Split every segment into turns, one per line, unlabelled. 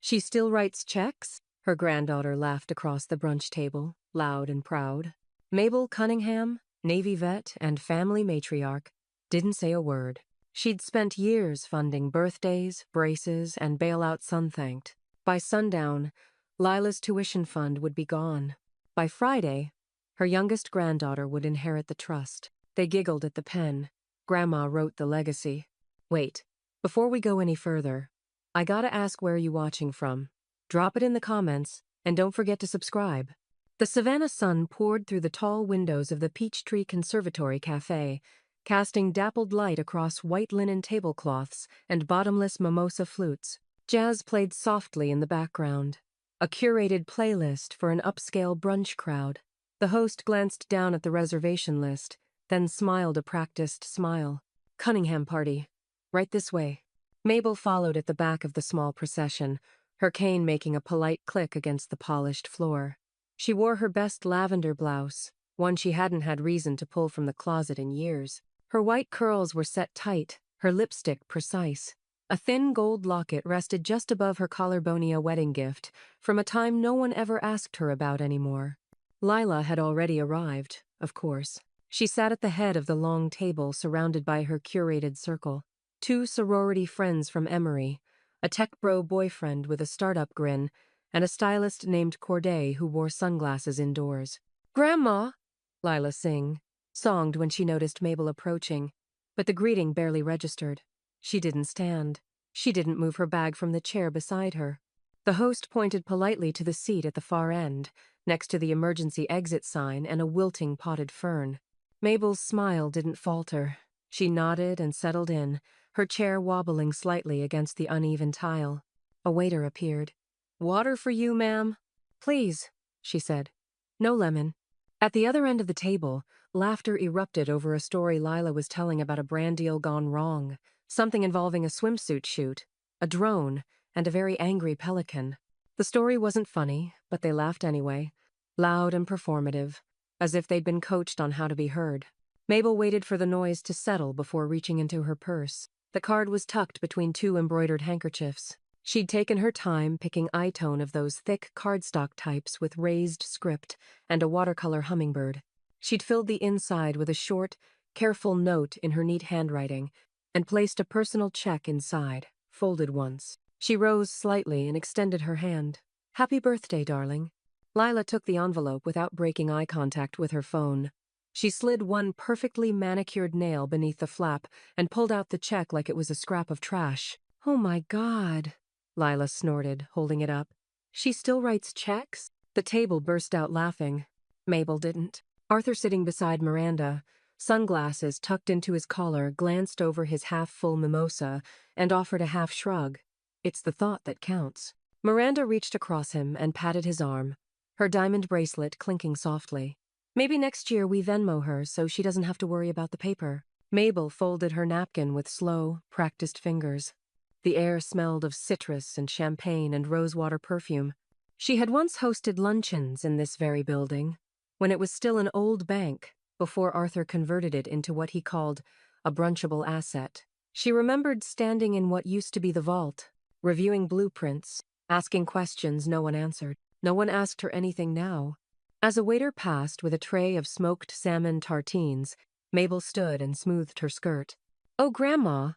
She still writes checks? Her granddaughter laughed across the brunch table, loud and proud. Mabel Cunningham, Navy vet and family matriarch, didn't say a word. She'd spent years funding birthdays, braces, and bailouts unthanked. By sundown, Lila's tuition fund would be gone. By Friday, her youngest granddaughter would inherit the trust. They giggled at the pen. Grandma wrote the legacy. Wait, before we go any further, I gotta ask where you watching from. Drop it in the comments, and don't forget to subscribe. The Savannah sun poured through the tall windows of the Peachtree Conservatory Cafe, casting dappled light across white linen tablecloths and bottomless mimosa flutes. Jazz played softly in the background, a curated playlist for an upscale brunch crowd. The host glanced down at the reservation list, then smiled a practiced smile. Cunningham party. Right this way. Mabel followed at the back of the small procession, her cane making a polite click against the polished floor. She wore her best lavender blouse, one she hadn't had reason to pull from the closet in years. Her white curls were set tight, her lipstick precise. A thin gold locket rested just above her collarbonia wedding gift, from a time no one ever asked her about anymore. Lila had already arrived, of course. She sat at the head of the long table surrounded by her curated circle. Two sorority friends from Emory, a tech bro boyfriend with a startup grin, and a stylist named Corday who wore sunglasses indoors. "Grandma," Lila songed when she noticed Mabel approaching, but the greeting barely registered. She didn't stand. She didn't move her bag from the chair beside her. The host pointed politely to the seat at the far end, next to the emergency exit sign and a wilting potted fern. Mabel's smile didn't falter. She nodded and settled in, her chair wobbling slightly against the uneven tile. A waiter appeared. "Water for you, ma'am?" "Please," she said. "No lemon." At the other end of the table, laughter erupted over a story Lila was telling about a brand deal gone wrong, something involving a swimsuit shoot, a drone, and a very angry pelican. The story wasn't funny, but they laughed anyway, loud and performative, as if they'd been coached on how to be heard. Mabel waited for the noise to settle before reaching into her purse. The card was tucked between two embroidered handkerchiefs. She'd taken her time picking eye tone of those thick cardstock types with raised script and a watercolor hummingbird. She'd filled the inside with a short, careful note in her neat handwriting and placed a personal check inside, folded once. She rose slightly and extended her hand. "Happy birthday, darling." Lila took the envelope without breaking eye contact with her phone. She slid one perfectly manicured nail beneath the flap and pulled out the check like it was a scrap of trash. "Oh my God," Lila snorted, holding it up. "She still writes checks?" The table burst out laughing. Mabel didn't. Arthur, sitting beside Miranda, sunglasses tucked into his collar, glanced over his half-full mimosa and offered a half shrug. It's the thought that counts. Miranda reached across him and patted his arm, her diamond bracelet clinking softly. "Maybe next year we Venmo her so she doesn't have to worry about the paper." Mabel folded her napkin with slow, practiced fingers. The air smelled of citrus and champagne and rosewater perfume. She had once hosted luncheons in this very building, when it was still an old bank, before Arthur converted it into what he called a brunchable asset. She remembered standing in what used to be the vault, reviewing blueprints, asking questions no one answered. No one asked her anything now. As a waiter passed with a tray of smoked salmon tartines, Mabel stood and smoothed her skirt. "Oh, Grandma."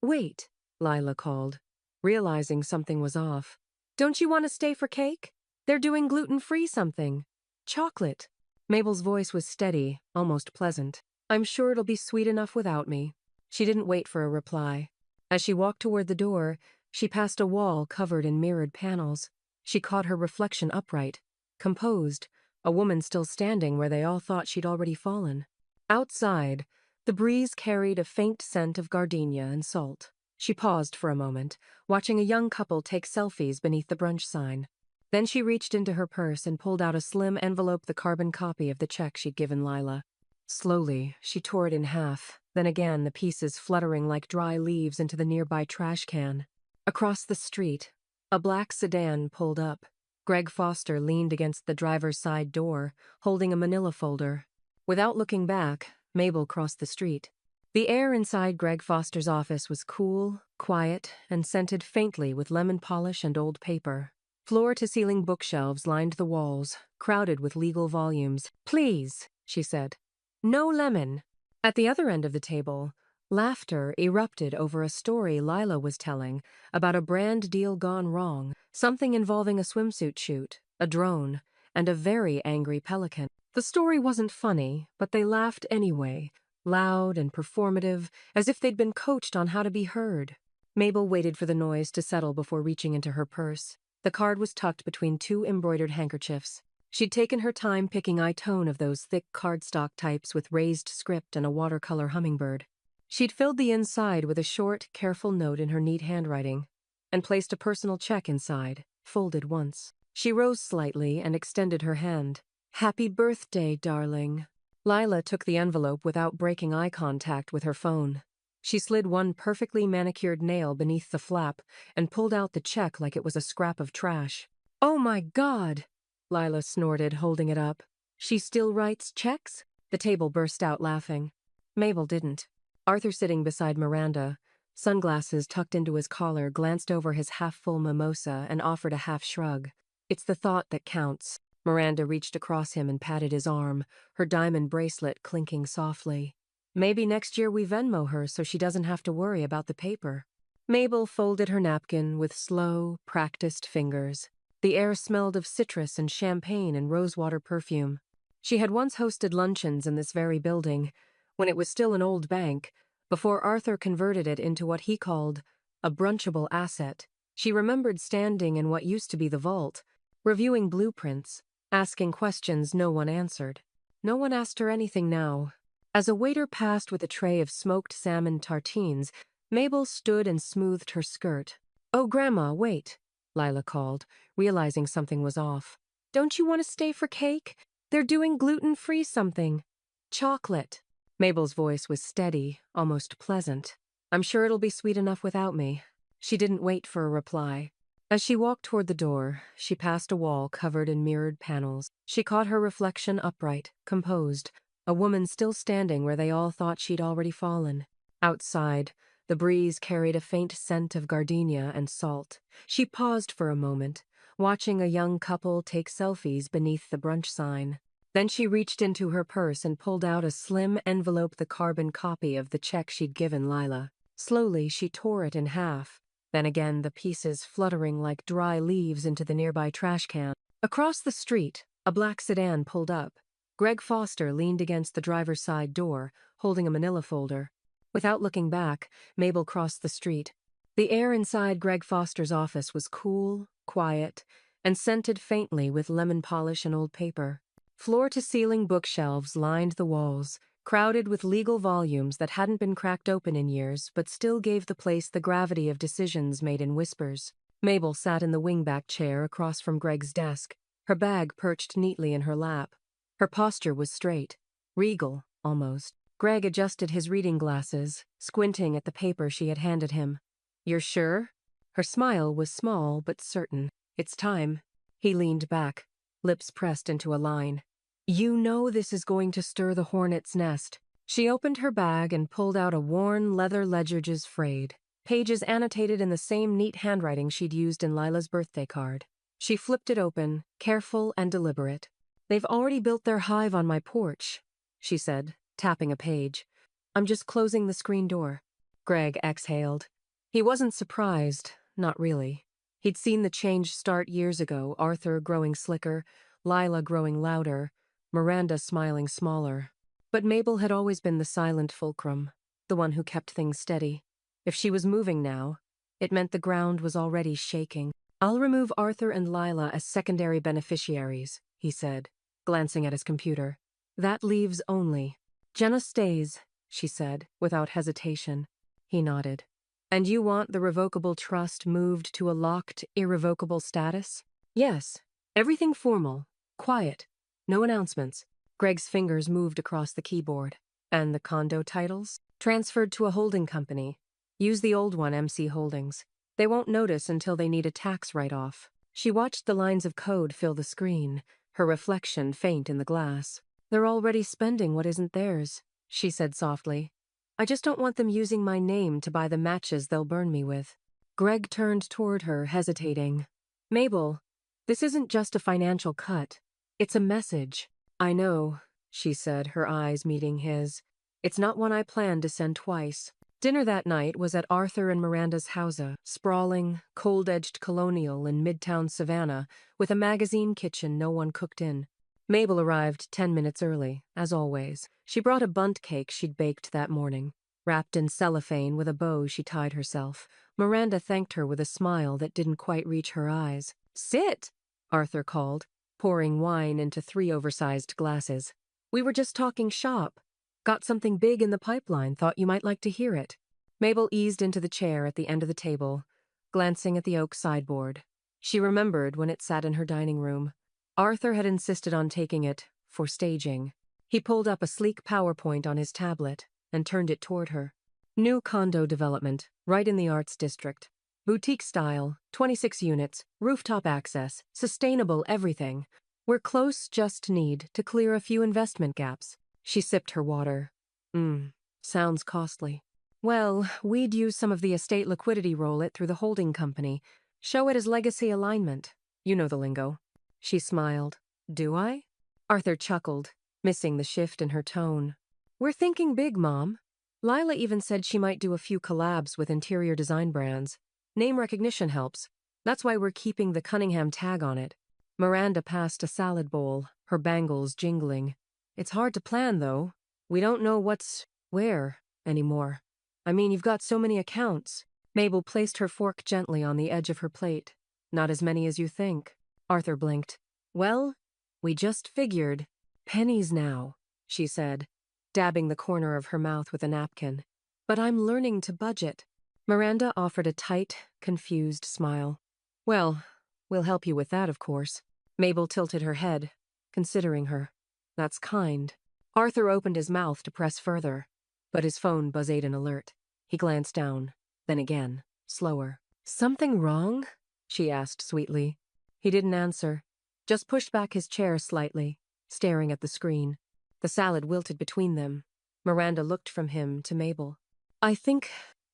"Wait," Lila called, realizing something was off. "Don't you want to stay for cake? They're doing gluten-free something. Chocolate." Mabel's voice was steady, almost pleasant. "I'm sure it'll be sweet enough without me." She didn't wait for a reply. As she walked toward the door, she passed a wall covered in mirrored panels. She caught her reflection upright, composed, a woman still standing where they all thought she'd already fallen. Outside, the breeze carried a faint scent of gardenia and salt. She paused for a moment, watching a young couple take selfies beneath the brunch sign. Then she reached into her purse and pulled out a slim envelope, the carbon copy of the check she'd given Lila. Slowly, she tore it in half, then again the pieces fluttering like dry leaves into the nearby trash can. Across the street, a black sedan pulled up. Greg Foster leaned against the driver's side door, holding a manila folder. Without looking back, Mabel crossed the street. The air inside Greg Foster's office was cool, quiet, and scented faintly with lemon polish and old paper. Floor-to-ceiling bookshelves lined the walls, crowded with legal volumes. "Please," she said. "No lemon." At the other end of the table, laughter erupted over a story Lila was telling about a brand deal gone wrong, something involving a swimsuit shoot, a drone, and a very angry pelican. The story wasn't funny, but they laughed anyway, loud and performative, as if they'd been coached on how to be heard. Mabel waited for the noise to settle before reaching into her purse. The card was tucked between two embroidered handkerchiefs. She'd taken her time picking eye tone of those thick cardstock types with raised script and a watercolor hummingbird. She'd filled the inside with a short, careful note in her neat handwriting, and placed a personal check inside, folded once. She rose slightly and extended her hand. "Happy birthday, darling." Lila took the envelope without breaking eye contact with her phone. She slid one perfectly manicured nail beneath the flap and pulled out the check like it was a scrap of trash. "Oh my God!" Lila snorted, holding it up. "She still writes checks?" The table burst out laughing. Mabel didn't. Arthur, sitting beside Miranda, sunglasses tucked into his collar, glanced over his half-full mimosa and offered a half shrug. "It's the thought that counts." Miranda reached across him and patted his arm, her diamond bracelet clinking softly. "Maybe next year we Venmo her so she doesn't have to worry about the paper." Mabel folded her napkin with slow, practiced fingers. The air smelled of citrus and champagne and rosewater perfume. She had once hosted luncheons in this very building, when it was still an old bank, before Arthur converted it into what he called a brunchable asset. She remembered standing in what used to be the vault, reviewing blueprints, asking questions no one answered. No one asked her anything now. As a waiter passed with a tray of smoked salmon tartines, Mabel stood and smoothed her skirt. "Oh, Grandma, wait," Lila called, realizing something was off. "Don't you want to stay for cake? They're doing gluten-free something." "Chocolate." Mabel's voice was steady, almost pleasant. "I'm sure it'll be sweet enough without me." She didn't wait for a reply. As she walked toward the door, she passed a wall covered in mirrored panels. She caught her reflection upright, composed, a woman still standing where they all thought she'd already fallen. Outside, the breeze carried a faint scent of gardenia and salt. She paused for a moment, watching a young couple take selfies beneath the brunch sign. Then she reached into her purse and pulled out a slim envelope, the carbon copy of the check she'd given Lila. Slowly, she tore it in half, then again the pieces fluttering like dry leaves into the nearby trash can. Across the street, a black sedan pulled up. Greg Foster leaned against the driver's side door, holding a manila folder. Without looking back, Mabel crossed the street. The air inside Greg Foster's office was cool, quiet, and scented faintly with lemon polish and old paper. Floor-to-ceiling bookshelves lined the walls, crowded with legal volumes that hadn't been cracked open in years but still gave the place the gravity of decisions made in whispers. Mabel sat in the wingback chair across from Greg's desk, her bag perched neatly in her lap. Her posture was straight, regal, almost. Greg adjusted his reading glasses, squinting at the paper she had handed him. "You're sure?" Her smile was small but certain. "It's time." He leaned back, lips pressed into a line. "You know this is going to stir the hornet's nest." She opened her bag and pulled out a worn leather ledger's frayed, pages annotated in the same neat handwriting she'd used in Lila's birthday card. She flipped it open, careful and deliberate. "They've already built their hive on my porch," she said, tapping a page. "I'm just closing the screen door." Greg exhaled. He wasn't surprised, not really. He'd seen the change start years ago, Arthur growing slicker, Lila growing louder, Miranda smiling smaller. But Mabel had always been the silent fulcrum, the one who kept things steady. If she was moving now, it meant the ground was already shaking. "I'll remove Arthur and Lila as secondary beneficiaries," he said, glancing at his computer. "That leaves only." "Jenna stays," she said, without hesitation. He nodded. "And you want the revocable trust moved to a locked, irrevocable status?" "Yes. Everything formal. Quiet. No announcements." Greg's fingers moved across the keyboard. "And the condo titles?" "Transferred to a holding company. Use the old one, MC Holdings. They won't notice until they need a tax write-off." She watched the lines of code fill the screen, her reflection faint in the glass. "They're already spending what isn't theirs," she said softly. I just don't want them using my name to buy the matches they'll burn me with. Greg turned toward her, hesitating. Mabel, this isn't just a financial cut. It's a message. I know, she said, her eyes meeting his. It's not one I planned to send twice. Dinner that night was at Arthur and Miranda's house, sprawling, cold-edged colonial in midtown Savannah, with a magazine kitchen no one cooked in. Mabel arrived 10 minutes early, as always. She brought a bundt cake she'd baked that morning, wrapped in cellophane with a bow she tied herself. Miranda thanked her with a smile that didn't quite reach her eyes. "Sit," Arthur called, pouring wine into 3 oversized glasses. "We were just talking shop. Got something big in the pipeline, thought you might like to hear it." Mabel eased into the chair at the end of the table, glancing at the oak sideboard. She remembered when it sat in her dining room. Arthur had insisted on taking it for staging. He pulled up a sleek PowerPoint on his tablet and turned it toward her. New condo development, right in the Arts District. Boutique style, 26 units, rooftop access, sustainable everything. We're close, just need to clear a few investment gaps. She sipped her water. Sounds costly. Well, we'd use some of the estate liquidity, roll it through the holding company. Show it as legacy alignment. You know the lingo. She smiled. Do I? Arthur chuckled, missing the shift in her tone. We're thinking big, Mom. Lila even said she might do a few collabs with interior design brands. Name recognition helps. That's why we're keeping the Cunningham tag on it. Miranda passed a salad bowl, her bangles jingling. It's hard to plan, though. We don't know what's where anymore. I mean, you've got so many accounts. Mabel placed her fork gently on the edge of her plate. Not as many as you think. Arthur blinked. Well, we just figured. Pennies now, she said, dabbing the corner of her mouth with a napkin. But I'm learning to budget. Miranda offered a tight, confused smile. Well, we'll help you with that, of course. Mabel tilted her head, considering her. That's kind. Arthur opened his mouth to press further, but his phone buzzed an alert. He glanced down, then again, slower. Something wrong? She asked sweetly. He didn't answer, just pushed back his chair slightly, staring at the screen. The salad wilted between them. Miranda looked from him to Mabel. I think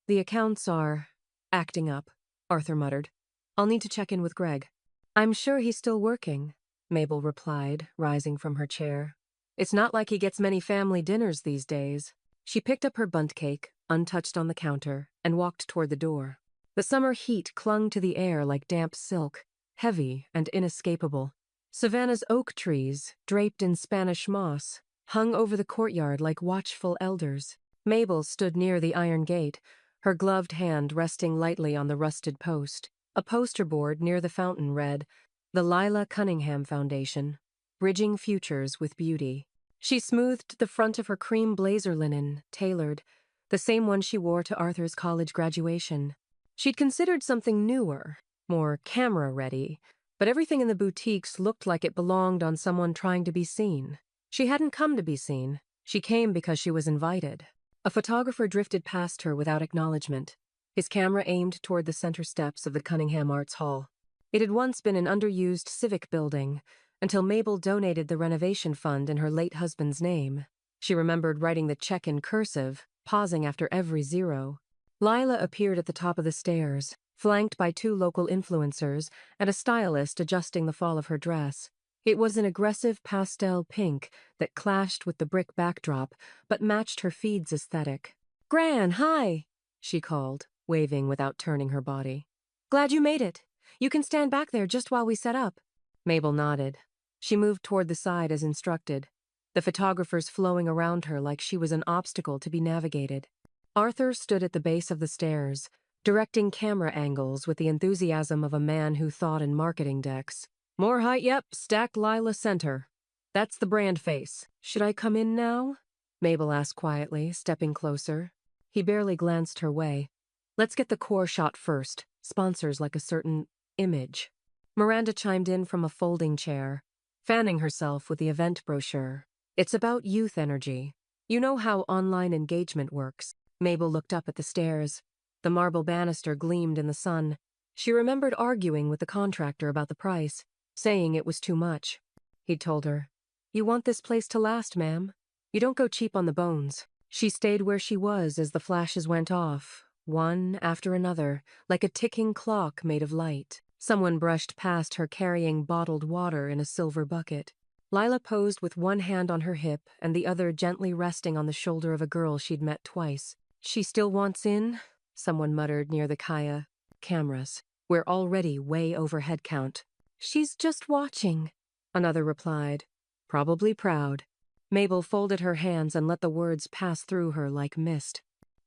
the accounts are acting up, Arthur muttered. I'll need to check in with Greg. I'm sure he's still working, Mabel replied, rising from her chair. It's not like he gets many family dinners these days. She picked up her bundt cake, untouched on the counter, and walked toward the door. The summer heat clung to the air like damp silk, heavy and inescapable. Savannah's oak trees, draped in Spanish moss, hung over the courtyard like watchful elders. Mabel stood near the iron gate, her gloved hand resting lightly on the rusted post. A poster board near the fountain read, "The Lila Cunningham Foundation, Bridging Futures with Beauty." She smoothed the front of her cream blazer linen, tailored, the same one she wore to Arthur's college graduation. She'd considered something newer, more camera-ready, but everything in the boutiques looked like it belonged on someone trying to be seen. She hadn't come to be seen. She came because she was invited. A photographer drifted past her without acknowledgement, his camera aimed toward the center steps of the Cunningham Arts Hall. It had once been an underused civic building, until Mabel donated the renovation fund in her late husband's name. She remembered writing the check in cursive, pausing after every zero. Lila appeared at the top of the stairs, flanked by 2 local influencers and a stylist adjusting the fall of her dress. It was an aggressive pastel pink that clashed with the brick backdrop, but matched her feed's aesthetic. "Gran, hi!" she called, waving without turning her body. "Glad you made it. You can stand back there just while we set up." Mabel nodded. She moved toward the side as instructed, the photographers flowing around her like she was an obstacle to be navigated. Arthur stood at the base of the stairs, directing camera angles with the enthusiasm of a man who thought in marketing decks. "More height, yep, stack Lila center. That's the brand face. Should I come in now?" Mabel asked quietly, stepping closer. He barely glanced her way. "Let's get the core shot first. Sponsors like a certain image." Miranda chimed in from a folding chair, fanning herself with the event brochure. "It's about youth energy. You know how online engagement works." Mabel looked up at the stairs. The marble banister gleamed in the sun. She remembered arguing with the contractor about the price, saying it was too much. He'd told her, "You want this place to last, ma'am. You don't go cheap on the bones." She stayed where she was as the flashes went off, one after another, like a ticking clock made of light. Someone brushed past her carrying bottled water in a silver bucket. Lila posed with one hand on her hip and the other gently resting on the shoulder of a girl she'd met twice. "She still wants in?" someone muttered near the Kaya. "Cameras. We're already way over head count." "She's just watching," another replied, probably proud. Mabel folded her hands and let the words pass through her like mist.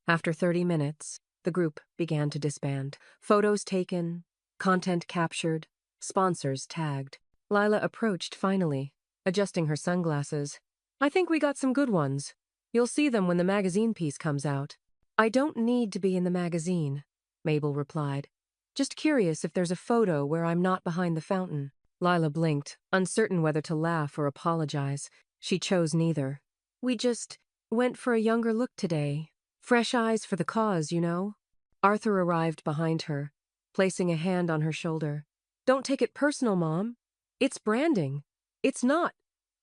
After 30 minutes, the group began to disband. Photos taken, content captured, sponsors tagged. Lila approached finally, adjusting her sunglasses. "I think we got some good ones. You'll see them when the magazine piece comes out." "I don't need to be in the magazine," Mabel replied. "Just curious if there's a photo where I'm not behind the fountain." Lila blinked, uncertain whether to laugh or apologize. She chose neither. "We just went for a younger look today. Fresh eyes for the cause, you know." Arthur arrived behind her, placing a hand on her shoulder. "Don't take it personal, Mom. It's branding. It's not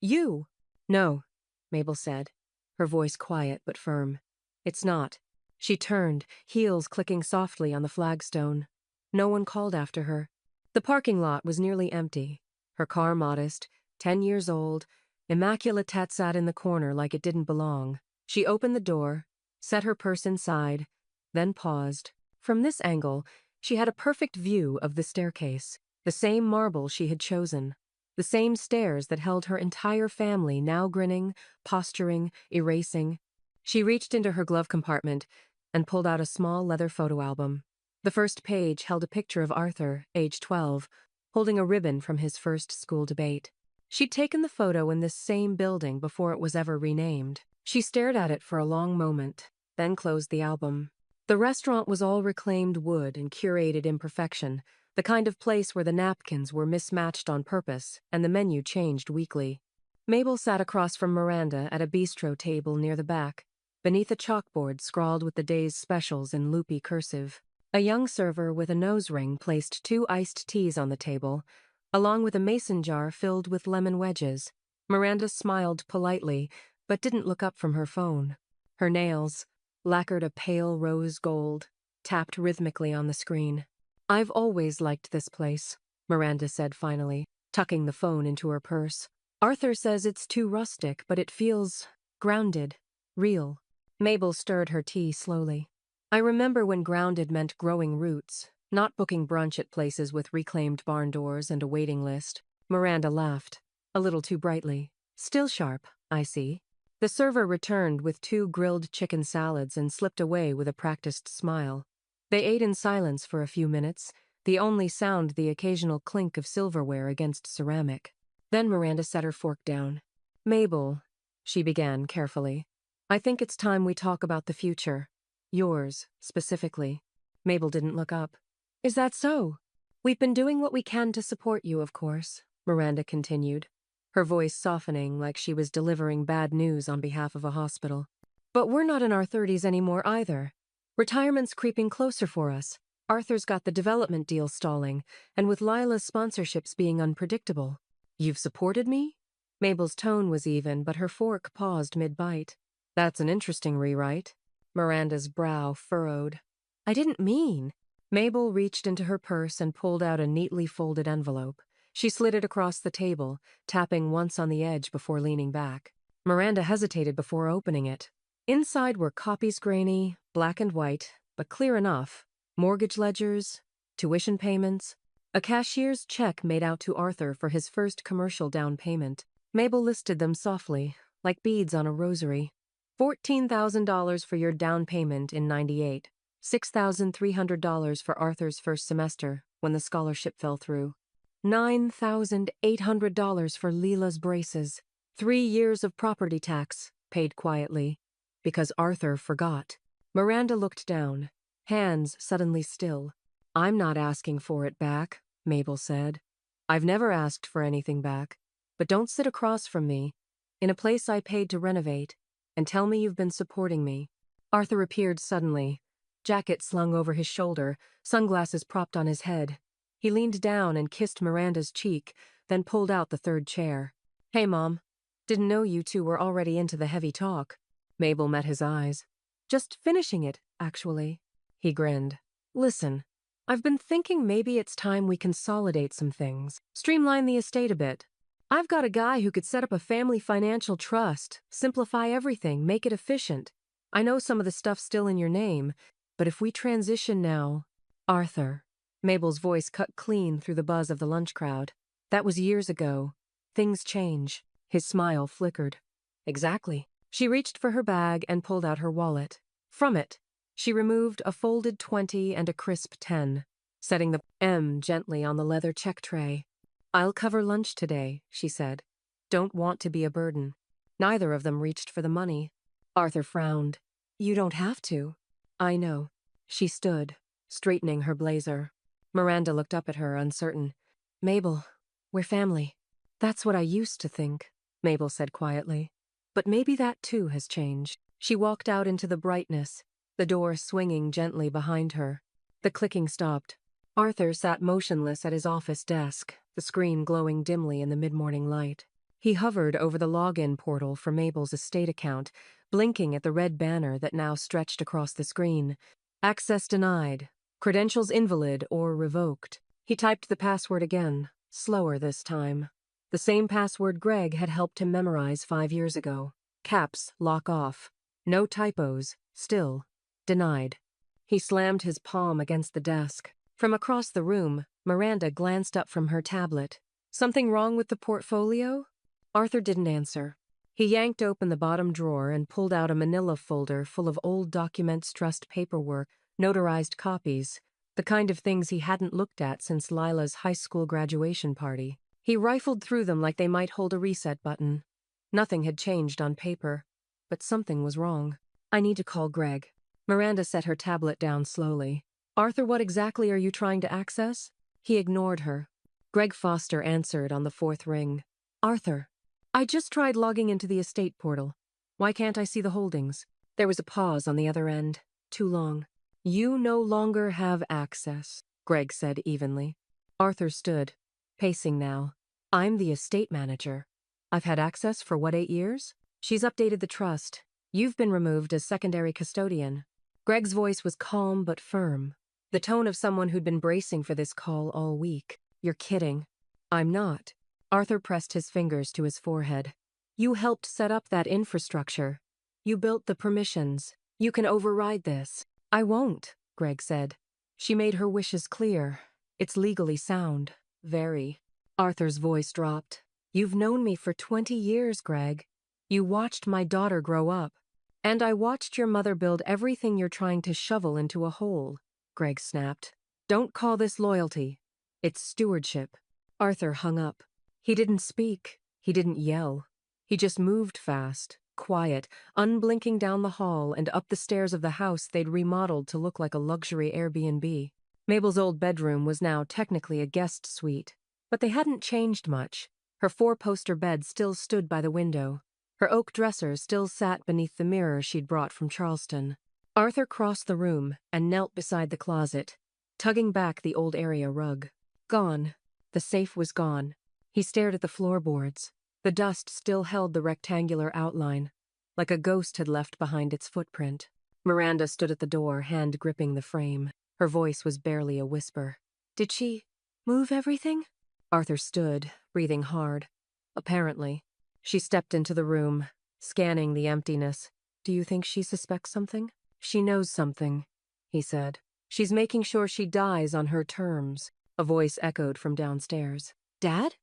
you." "No," Mabel said, her voice quiet but firm. "It's not." She turned, heels clicking softly on the flagstone. No one called after her. The parking lot was nearly empty. Her car modest, 10 years old, immaculate sat in the corner like it didn't belong. She opened the door, set her purse inside, then paused. From this angle, she had a perfect view of the staircase, the same marble she had chosen, the same stairs that held her entire family now grinning, posturing, erasing. She reached into her glove compartment and pulled out a small leather photo album. The first page held a picture of Arthur, age 12, holding a ribbon from his first school debate. She'd taken the photo in this same building before it was ever renamed. She stared at it for a long moment, then closed the album. The restaurant was all reclaimed wood and curated imperfection, the kind of place where the napkins were mismatched on purpose and the menu changed weekly. Mabel sat across from Miranda at a bistro table near the back, beneath a chalkboard scrawled with the day's specials in loopy cursive. A young server with a nose ring placed 2 iced teas on the table, along with a mason jar filled with lemon wedges. Miranda smiled politely, but didn't look up from her phone. Her nails, lacquered a pale rose gold, tapped rhythmically on the screen. "I've always liked this place," Miranda said finally, tucking the phone into her purse. "Arthur says it's too rustic, but it feels grounded, real." Mabel stirred her tea slowly. "I remember when grounded meant growing roots, not booking brunch at places with reclaimed barn doors and a waiting list." Miranda laughed, a little too brightly. "Still sharp, I see." The server returned with 2 grilled chicken salads and slipped away with a practiced smile. They ate in silence for a few minutes, the only sound the occasional clink of silverware against ceramic. Then Miranda set her fork down. "Mabel," she began carefully, "I think it's time we talk about the future. Yours, specifically." Mabel didn't look up. "Is that so?" "We've been doing what we can to support you, of course," Miranda continued, her voice softening like she was delivering bad news on behalf of a hospital. "But we're not in our 30s anymore either. Retirement's creeping closer for us. Arthur's got the development deal stalling, and with Lila's sponsorships being unpredictable." "You've supported me?" Mabel's tone was even, but her fork paused mid-bite. "That's an interesting rewrite." Miranda's brow furrowed. "I didn't mean." Mabel reached into her purse and pulled out a neatly folded envelope. She slid it across the table, tapping once on the edge before leaning back. Miranda hesitated before opening it. Inside were copies grainy, black and white, but clear enough. Mortgage ledgers, tuition payments, a cashier's check made out to Arthur for his first commercial down payment. Mabel listed them softly, like beads on a rosary. $14,000 for your down payment in '98. $6,300 for Arthur's first semester, when the scholarship fell through. $9,800 for Leela's braces. 3 years of property tax, paid quietly. Because Arthur forgot. Miranda looked down, hands suddenly still. "I'm not asking for it back," Mabel said. "I've never asked for anything back. But don't sit across from me, in a place I paid to renovate, and tell me you've been supporting me." Arthur appeared suddenly, jacket slung over his shoulder, sunglasses propped on his head. He leaned down and kissed Miranda's cheek, then pulled out the 3rd chair. "Hey, Mom. Didn't know you two were already into the heavy talk." Mabel met his eyes. Just finishing it, actually. He grinned. Listen, I've been thinking maybe it's time we consolidate some things, streamline the estate a bit. I've got a guy who could set up a family financial trust, simplify everything, make it efficient. I know some of the stuff's still in your name, but if we transition now... Arthur. Mabel's voice cut clean through the buzz of the lunch crowd. That was years ago. Things change. His smile flickered. Exactly. She reached for her bag and pulled out her wallet. From it, she removed a folded 20 and a crisp 10, setting the M gently on the leather check tray. I'll cover lunch today, she said. Don't want to be a burden. Neither of them reached for the money. Arthur frowned. You don't have to. I know. She stood, straightening her blazer. Miranda looked up at her, uncertain. Mabel, we're family. That's what I used to think, Mabel said quietly. But maybe that too has changed. She walked out into the brightness, the door swinging gently behind her. The clicking stopped. Arthur sat motionless at his office desk, the screen glowing dimly in the mid-morning light. He hovered over the login portal for Mabel's estate account, blinking at the red banner that now stretched across the screen. Access denied. Credentials invalid or revoked. He typed the password again, slower this time. The same password Greg had helped him memorize 5 years ago. Caps lock off. No typos. Still. Denied. He slammed his palm against the desk. From across the room, Miranda glanced up from her tablet. Something wrong with the portfolio? Arthur didn't answer. He yanked open the bottom drawer and pulled out a manila folder full of old documents, trust paperwork, notarized copies, the kind of things he hadn't looked at since Lila's high school graduation party. He rifled through them like they might hold a reset button. Nothing had changed on paper, but something was wrong. I need to call Greg. Miranda set her tablet down slowly. Arthur, what exactly are you trying to access? He ignored her. Greg Foster answered on the 4th ring. Arthur, I just tried logging into the estate portal. Why can't I see the holdings? There was a pause on the other end. Too long. You no longer have access, Greg said evenly. Arthur stood, pacing now. I'm the estate manager. I've had access for what, 8 years? She's updated the trust. You've been removed as secondary custodian. Greg's voice was calm but firm, the tone of someone who'd been bracing for this call all week. You're kidding. I'm not. Arthur pressed his fingers to his forehead. You helped set up that infrastructure. You built the permissions. You can override this. I won't, Greg said. She made her wishes clear. It's legally sound. Very. Arthur's voice dropped. You've known me for 20 years, Greg. You watched my daughter grow up. And I watched your mother build everything you're trying to shovel into a hole, Greg snapped. Don't call this loyalty. It's stewardship. Arthur hung up. He didn't speak. He didn't yell. He just moved fast, quiet, unblinking down the hall and up the stairs of the house they'd remodeled to look like a luxury Airbnb. Mabel's old bedroom was now technically a guest suite, but they hadn't changed much. Her 4-poster bed still stood by the window. Her oak dresser still sat beneath the mirror she'd brought from Charleston. Arthur crossed the room and knelt beside the closet, tugging back the old area rug. Gone. The safe was gone. He stared at the floorboards. The dust still held the rectangular outline, like a ghost had left behind its footprint. Miranda stood at the door, hand gripping the frame. Her voice was barely a whisper. Did she move everything? Arthur stood, breathing hard. Apparently. She stepped into the room, scanning the emptiness. Do you think she suspects something? She knows something, he said. She's making sure she dies on her terms. A voice echoed from downstairs. Dad?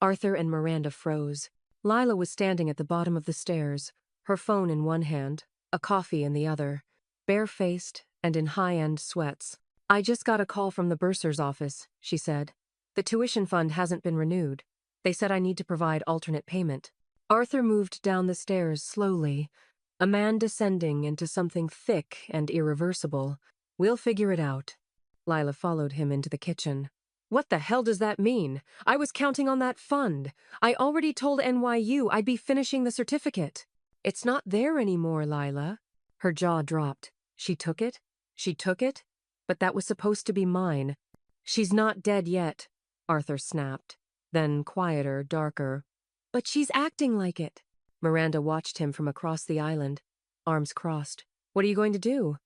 Arthur and Miranda froze. Lila was standing at the bottom of the stairs, her phone in one hand, a coffee in the other, barefaced and in high-end sweats. I just got a call from the bursar's office, she said. The tuition fund hasn't been renewed. They said I need to provide alternate payment. Arthur moved down the stairs slowly, a man descending into something thick and irreversible. We'll figure it out. Lila followed him into the kitchen. What the hell does that mean? I was counting on that fund. I already told NYU I'd be finishing the certificate. It's not there anymore, Lila. Her jaw dropped. She took it? She took it? But that was supposed to be mine. She's not dead yet, Arthur snapped. Then quieter, darker. But she's acting like it. Miranda watched him from across the island. arms crossed. What are you going to do?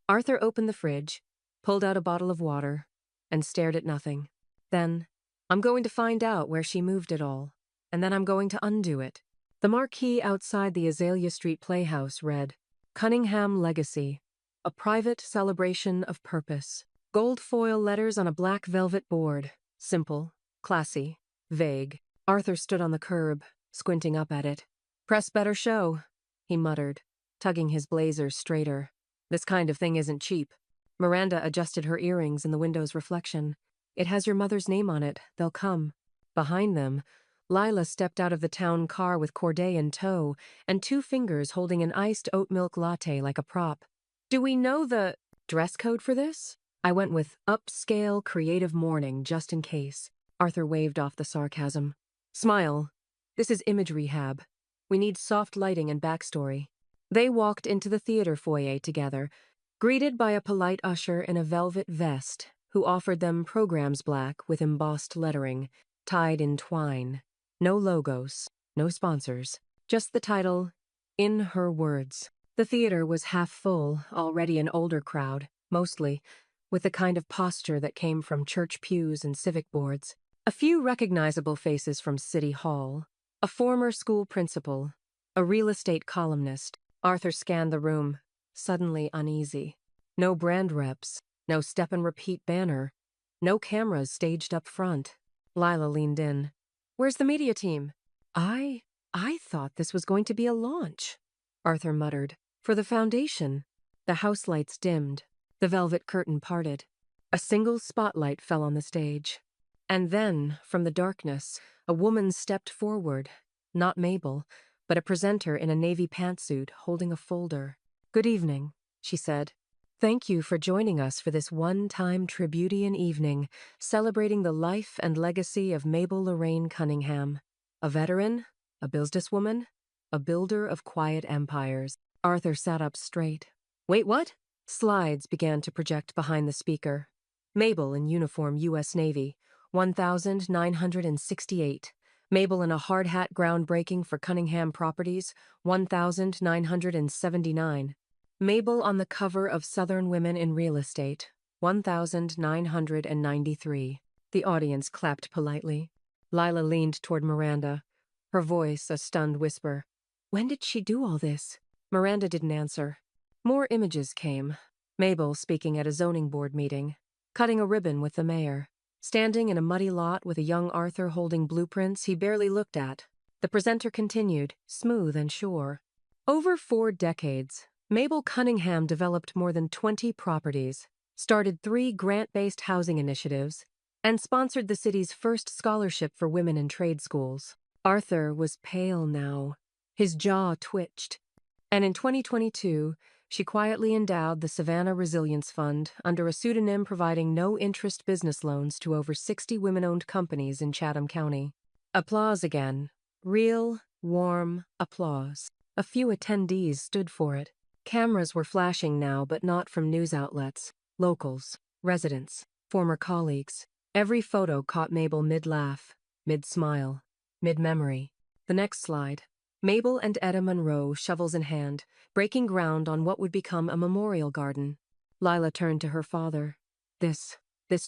Arthur opened the fridge, pulled out a bottle of water, and stared at nothing. Then, I'm going to find out where she moved it all, and then I'm going to undo it. The marquee outside the Azalea Street Playhouse read, Cunningham Legacy, a private celebration of purpose. Gold foil letters on a black velvet board. Simple, classy, vague. Arthur stood on the curb, squinting up at it. Press better show, he muttered, tugging his blazer straighter. This kind of thing isn't cheap. Miranda adjusted her earrings in the window's reflection. It has your mother's name on it. They'll come. Behind them, Lila stepped out of the town car with Corday in tow and 2 fingers holding an iced oat milk latte like a prop. Do we know the dress code for this? I went with upscale creative mourning just in case. Arthur waved off the sarcasm. Smile. This is image rehab. We need soft lighting and backstory. They walked into the theater foyer together, greeted by a polite usher in a velvet vest who offered them programs black with embossed lettering, tied in twine. No logos, no sponsors, just the title, In Her Words. The theater was half full, already an older crowd, mostly, with the kind of posture that came from church pews and civic boards. A few recognizable faces from City Hall, a former school principal, a real estate columnist. Arthur scanned the room, suddenly uneasy. No brand reps, no step-and-repeat banner, no cameras staged up front. Lila leaned in. Where's the media team? I thought this was going to be a launch, Arthur muttered. For the foundation. The house lights dimmed. The velvet curtain parted. A single spotlight fell on the stage. And then, from the darkness, a woman stepped forward. Not Mabel, but a presenter in a navy pantsuit holding a folder. Good evening, she said. Thank you for joining us for this one-time tributian evening, celebrating the life and legacy of Mabel Lorraine Cunningham. A veteran, a businesswoman, a builder of quiet empires. Arthur sat up straight. Wait, what? Slides began to project behind the speaker. Mabel in uniform U.S. Navy, 1968. Mabel in a hard hat groundbreaking for Cunningham Properties, 1979. Mabel on the cover of Southern Women in Real Estate, 1993. The audience clapped politely. Lila leaned toward Miranda, her voice a stunned whisper. When did she do all this? Miranda didn't answer. More images came. Mabel speaking at a zoning board meeting, cutting a ribbon with the mayor, standing in a muddy lot with a young Arthur holding blueprints he barely looked at. The presenter continued, smooth and sure. Over 4 decades, Mabel Cunningham developed more than 20 properties, started 3 grant-based housing initiatives, and sponsored the city's first scholarship for women in trade schools. Arthur was pale now. His jaw twitched. And in 2022, she quietly endowed the Savannah Resilience Fund under a pseudonym providing no-interest business loans to over 60 women-owned companies in Chatham County. Applause again. Real, warm applause. A few attendees stood for it. Cameras were flashing now, but not from news outlets. Locals, residents, former colleagues. Every photo caught Mabel mid-laugh, mid-smile, mid-memory. The next slide. Mabel and Etta Monroe, shovels in hand, breaking ground on what would become a memorial garden. Lila turned to her father. This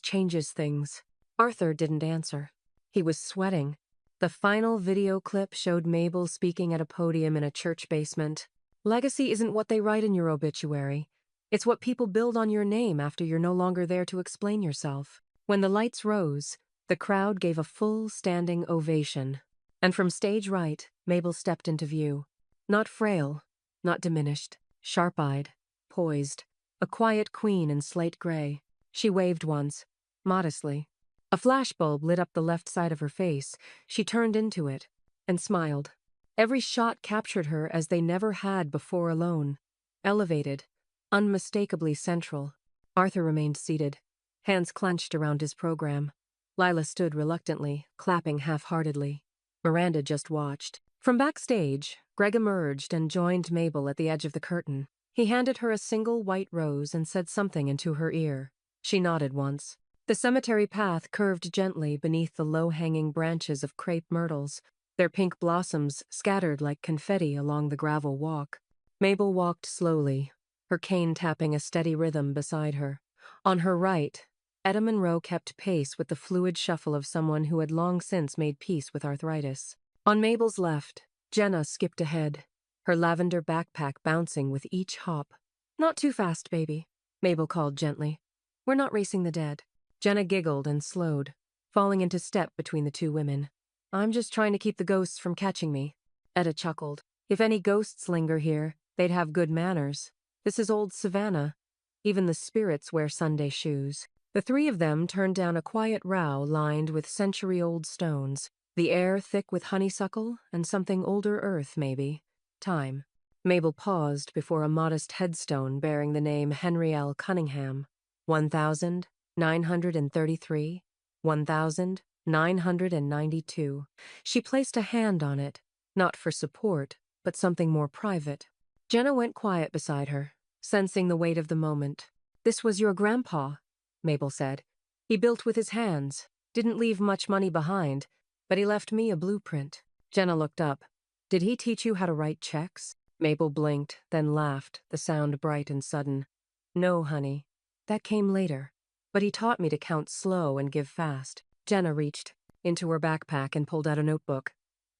changes things. Arthur didn't answer. He was sweating. The final video clip showed Mabel speaking at a podium in a church basement. Legacy isn't what they write in your obituary. It's what people build on your name after you're no longer there to explain yourself. When the lights rose, the crowd gave a full standing ovation. And from stage right, Mabel stepped into view. Not frail, not diminished, sharp-eyed, poised, a quiet queen in slate gray. She waved once, modestly. A flashbulb lit up the left side of her face. She turned into it and smiled. Every shot captured her as they never had before alone. Elevated, unmistakably central. Arthur remained seated, hands clenched around his program. Lila stood reluctantly, clapping half-heartedly. Miranda just watched. From backstage, Greg emerged and joined Mabel at the edge of the curtain. He handed her a single white rose and said something into her ear. She nodded once. The cemetery path curved gently beneath the low-hanging branches of crepe myrtles, their pink blossoms scattered like confetti along the gravel walk. Mabel walked slowly, her cane tapping a steady rhythm beside her. On her right, Etta Monroe kept pace with the fluid shuffle of someone who had long since made peace with arthritis. On Mabel's left, Jenna skipped ahead, her lavender backpack bouncing with each hop. "Not too fast, baby," Mabel called gently. "We're not racing the dead." Jenna giggled and slowed, falling into step between the two women. "I'm just trying to keep the ghosts from catching me." Etta chuckled. "If any ghosts linger here, they'd have good manners. This is old Savannah. Even the spirits wear Sunday shoes." The three of them turned down a quiet row lined with century-old stones, the air thick with honeysuckle and something older earth, maybe. Time. Mabel paused before a modest headstone bearing the name Henry L. Cunningham. 1933, 1992. She placed a hand on it, not for support, but something more private. Jenna went quiet beside her, sensing the weight of the moment. "This was your grandpa," Mabel said. "He built with his hands, didn't leave much money behind, but he left me a blueprint." Jenna looked up. "Did he teach you how to write checks?" Mabel blinked, then laughed, the sound bright and sudden. "No, honey. That came later. But he taught me to count slow and give fast." Jenna reached into her backpack and pulled out a notebook.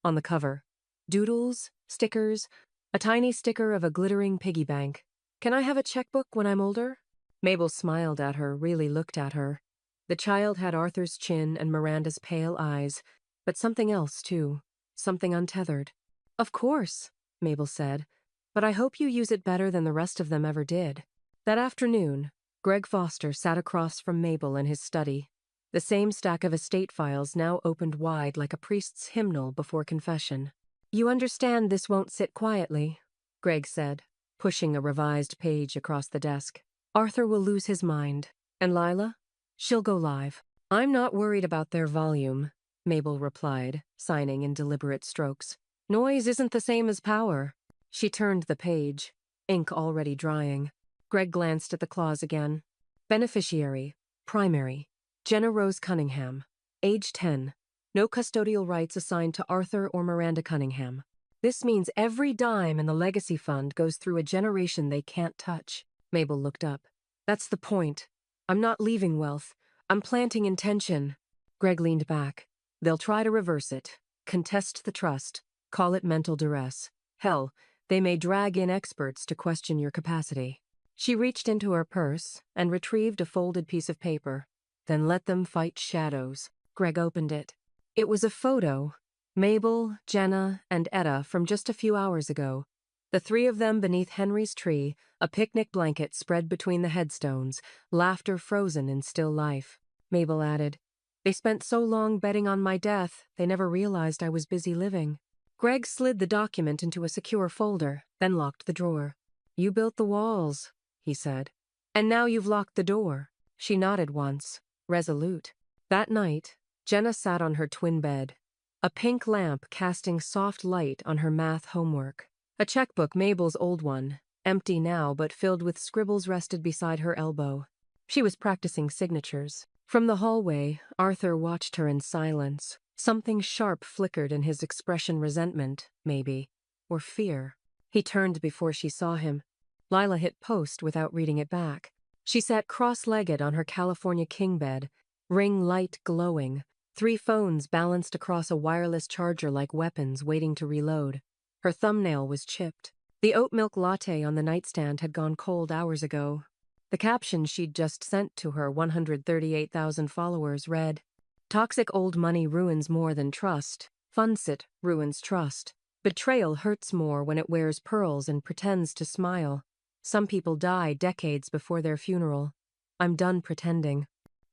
On the cover, doodles, stickers, a tiny sticker of a glittering piggy bank. "Can I have a checkbook when I'm older?" Mabel smiled at her, really looked at her. The child had Arthur's chin and Miranda's pale eyes, but something else, too. Something untethered. "Of course," Mabel said, "but I hope you use it better than the rest of them ever did." That afternoon, Greg Foster sat across from Mabel in his study. The same stack of estate files now opened wide like a priest's hymnal before confession. "You understand this won't sit quietly," Greg said, pushing a revised page across the desk. "Arthur will lose his mind. And Lila? She'll go live." "I'm not worried about their volume," Mabel replied, signing in deliberate strokes. "Noise isn't the same as power." She turned the page, ink already drying. Greg glanced at the clause again. "Beneficiary, primary, Jenna Rose Cunningham, age 10. No custodial rights assigned to Arthur or Miranda Cunningham. This means every dime in the legacy fund goes through a generation they can't touch." Mabel looked up. "That's the point. I'm not leaving wealth. I'm planting intention." Greg leaned back. "They'll try to reverse it, contest the trust, call it mental duress. Hell, they may drag in experts to question your capacity." She reached into her purse and retrieved a folded piece of paper. "Then let them fight shadows." Greg opened it. It was a photo. Mabel, Jenna, and Etta from just a few hours ago. The three of them beneath Henry's tree, a picnic blanket spread between the headstones, laughter frozen in still life. Mabel added, "They spent so long betting on my death, they never realized I was busy living." Greg slid the document into a secure folder, then locked the drawer. "You built the walls," he said. "And now you've locked the door." She nodded once, resolute. That night, Jenna sat on her twin bed, a pink lamp casting soft light on her math homework. A checkbook, Mabel's old one, empty now but filled with scribbles, rested beside her elbow. She was practicing signatures. From the hallway, Arthur watched her in silence. Something sharp flickered in his expression, resentment, maybe, or fear. He turned before she saw him. Lila hit post without reading it back. She sat cross-legged on her California king bed, ring light glowing, 3 phones balanced across a wireless charger like weapons waiting to reload. Her thumbnail was chipped. The oat milk latte on the nightstand had gone cold hours ago. The caption she'd just sent to her 138,000 followers read, "Toxic old money ruins more than trust. Fundsit ruins trust. Betrayal hurts more when it wears pearls and pretends to smile. Some people die decades before their funeral. I'm done pretending."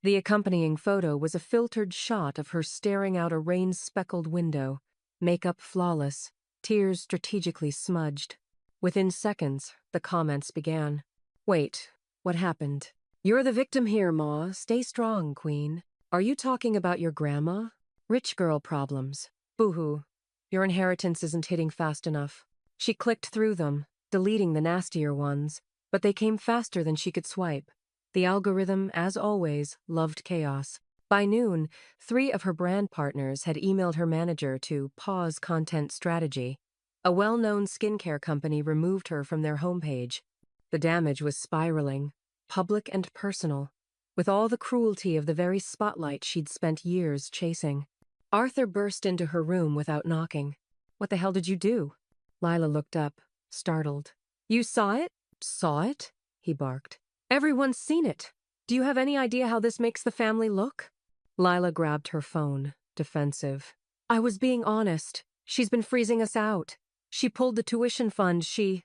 The accompanying photo was a filtered shot of her staring out a rain-speckled window, makeup flawless, tears strategically smudged. Within seconds, the comments began. "Wait, what happened? You're the victim here, Ma. Stay strong, Queen. Are you talking about your grandma? Rich girl problems. Boo-hoo. Your inheritance isn't hitting fast enough." She clicked through them, deleting the nastier ones, but they came faster than she could swipe. The algorithm, as always, loved chaos. By noon, 3 of her brand partners had emailed her manager to pause content strategy. A well-known skincare company removed her from their homepage. The damage was spiraling, public and personal, with all the cruelty of the very spotlight she'd spent years chasing. Arthur burst into her room without knocking. "What the hell did you do?" Lila looked up, startled. "You saw it?" "Saw it?" he barked. "Everyone's seen it. Do you have any idea how this makes the family look?" Lila grabbed her phone, defensive. "I was being honest. She's been freezing us out. She pulled the tuition fund. She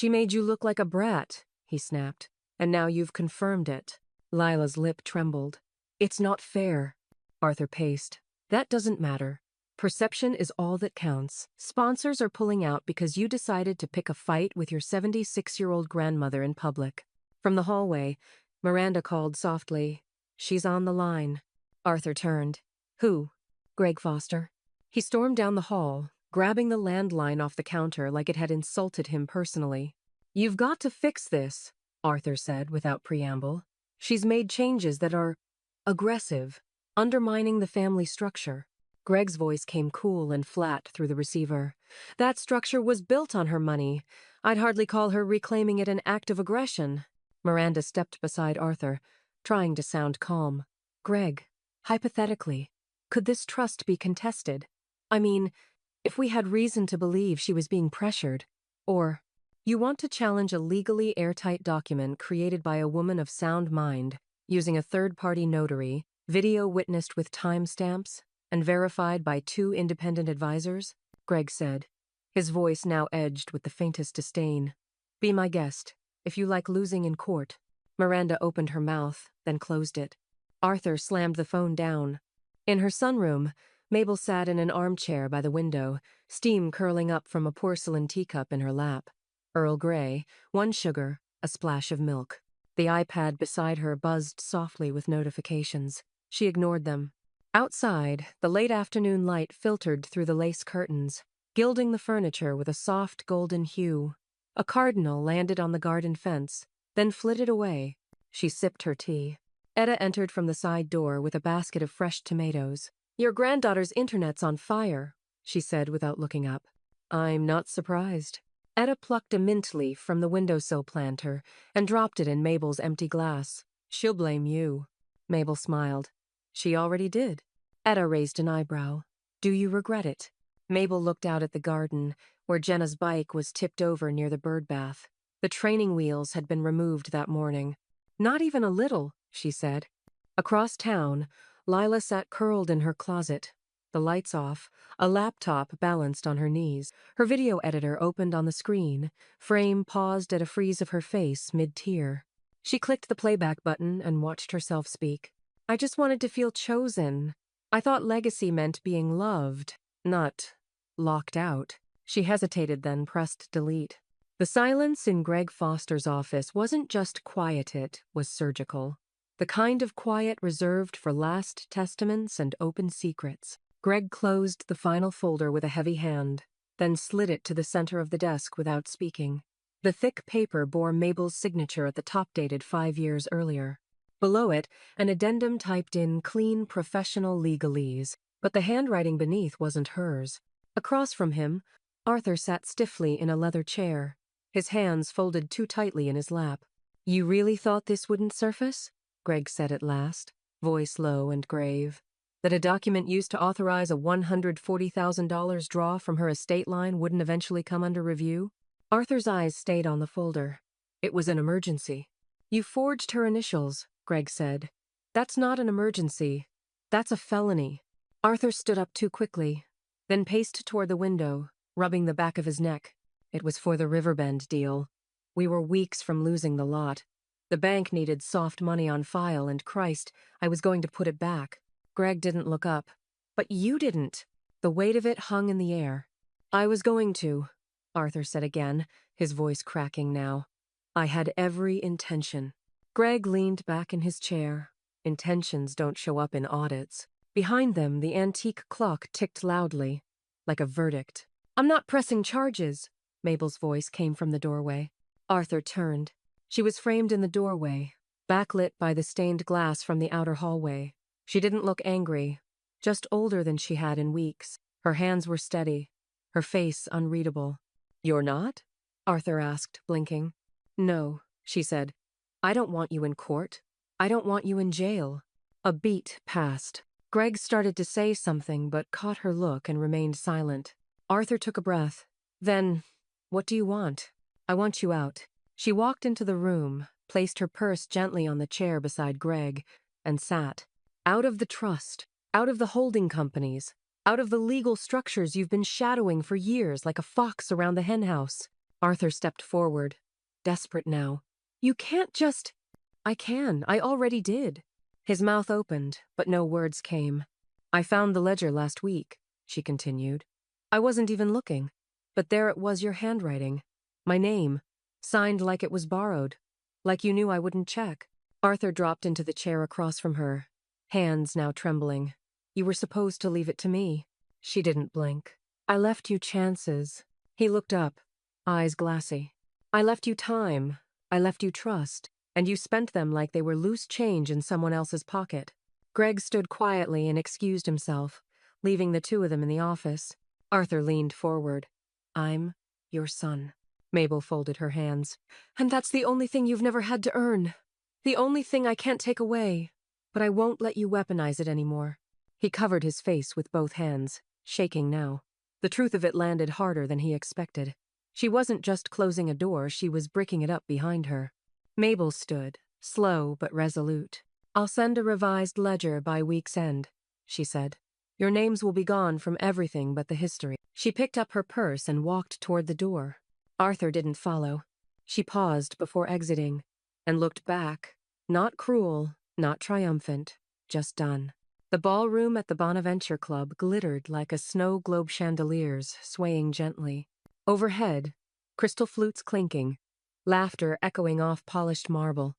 made you look like a brat," he snapped. "And now you've confirmed it." Lila's lip trembled. "It's not fair," Arthur paced. "That doesn't matter. Perception is all that counts. Sponsors are pulling out because you decided to pick a fight with your 76-year-old grandmother in public." From the hallway, Miranda called softly, "She's on the line." Arthur turned. "Who?" "Greg Foster." He stormed down the hall, grabbing the landline off the counter like it had insulted him personally. "You've got to fix this," Arthur said without preamble. "She's made changes that are aggressive, undermining the family structure." Greg's voice came cool and flat through the receiver. "That structure was built on her money. I'd hardly call her reclaiming it an act of aggression." Miranda stepped beside Arthur, trying to sound calm. "Greg, hypothetically, could this trust be contested? I mean, if we had reason to believe she was being pressured, or you want to challenge a legally airtight document created by a woman of sound mind, using a third-party notary, video witnessed with timestamps, and verified by 2 independent advisors?" Greg said, his voice now edged with the faintest disdain. "Be my guest, if you like losing in court." Miranda opened her mouth, then closed it. Arthur slammed the phone down. In her sunroom, Mabel sat in an armchair by the window, steam curling up from a porcelain teacup in her lap. Earl Grey, 1 sugar, a splash of milk. The iPad beside her buzzed softly with notifications. She ignored them. Outside, the late afternoon light filtered through the lace curtains, gilding the furniture with a soft golden hue. A cardinal landed on the garden fence, then flitted away. She sipped her tea. Etta entered from the side door with a basket of fresh tomatoes. "Your granddaughter's internet's on fire," she said without looking up. "I'm not surprised." Etta plucked a mint leaf from the windowsill planter and dropped it in Mabel's empty glass. "She'll blame you." Mabel smiled. "She already did." Etta raised an eyebrow. "Do you regret it?" Mabel looked out at the garden, where Jenna's bike was tipped over near the bird bath. The training wheels had been removed that morning. "Not even a little," she said. Across town, Lila sat curled in her closet. The lights off, a laptop balanced on her knees. Her video editor opened on the screen, frame paused at a freeze of her face mid-tear. She clicked the playback button and watched herself speak. "I just wanted to feel chosen. I thought legacy meant being loved, not locked out." She hesitated, then pressed delete. The silence in Greg Foster's office wasn't just quiet, it was surgical. The kind of quiet reserved for last testaments and open secrets. Greg closed the final folder with a heavy hand, then slid it to the center of the desk without speaking. The thick paper bore Mabel's signature at the top, dated 5 years earlier. Below it, an addendum typed in clean professional legalese, but the handwriting beneath wasn't hers. Across from him, Arthur sat stiffly in a leather chair, his hands folded too tightly in his lap. "You really thought this wouldn't surface?" Greg said at last, voice low and grave. "That a document used to authorize a $140,000 draw from her estate line wouldn't eventually come under review?" Arthur's eyes stayed on the folder. "It was an emergency." "You forged her initials," Greg said. "That's not an emergency. That's a felony." Arthur stood up too quickly, then paced toward the window, rubbing the back of his neck. "It was for the Riverbend deal. We were weeks from losing the lot. The bank needed soft money on file, and Christ, I was going to put it back." Greg didn't look up. "But you didn't." The weight of it hung in the air. "I was going to," Arthur said again, his voice cracking now. "I had every intention." Greg leaned back in his chair. Intentions don't show up in audits. Behind them, the antique clock ticked loudly, like a verdict. "I'm not pressing charges," Mabel's voice came from the doorway. Arthur turned. She was framed in the doorway, backlit by the stained glass from the outer hallway. She didn't look angry, just older than she had in weeks. Her hands were steady, her face unreadable. "You're not?" Arthur asked, blinking. "No," she said. "I don't want you in court. I don't want you in jail." A beat passed. Greg started to say something but caught her look and remained silent. Arthur took a breath. "Then, what do you want?" "I want you out." She walked into the room, placed her purse gently on the chair beside Greg, and sat. "Out of the trust, out of the holding companies, out of the legal structures you've been shadowing for years like a fox around the henhouse." Arthur stepped forward, desperate now. "You can't just—" "I can. I already did." His mouth opened, but no words came. "I found the ledger last week," she continued. "I wasn't even looking, but there it was, your handwriting. My name, signed like it was borrowed, like you knew I wouldn't check." Arthur dropped into the chair across from her, hands now trembling. "You were supposed to leave it to me." She didn't blink. "I left you chances." He looked up, eyes glassy. "I left you time. I left you trust. And you spent them like they were loose change in someone else's pocket." Greg stood quietly and excused himself, leaving the two of them in the office. Arthur leaned forward. "I'm your son." Mabel folded her hands. "And that's the only thing you've never had to earn. The only thing I can't take away. But I won't let you weaponize it anymore." He covered his face with both hands, shaking now. The truth of it landed harder than he expected. She wasn't just closing a door, she was bricking it up behind her. Mabel stood, slow but resolute. "I'll send a revised ledger by week's end," she said. "Your names will be gone from everything but the history." She picked up her purse and walked toward the door. Arthur didn't follow. She paused before exiting and looked back, not cruel, not triumphant, just done. The ballroom at the Bonaventure Club glittered like a snow globe chandeliers swaying gently. Overhead, crystal flutes clinking, laughter echoing off polished marble.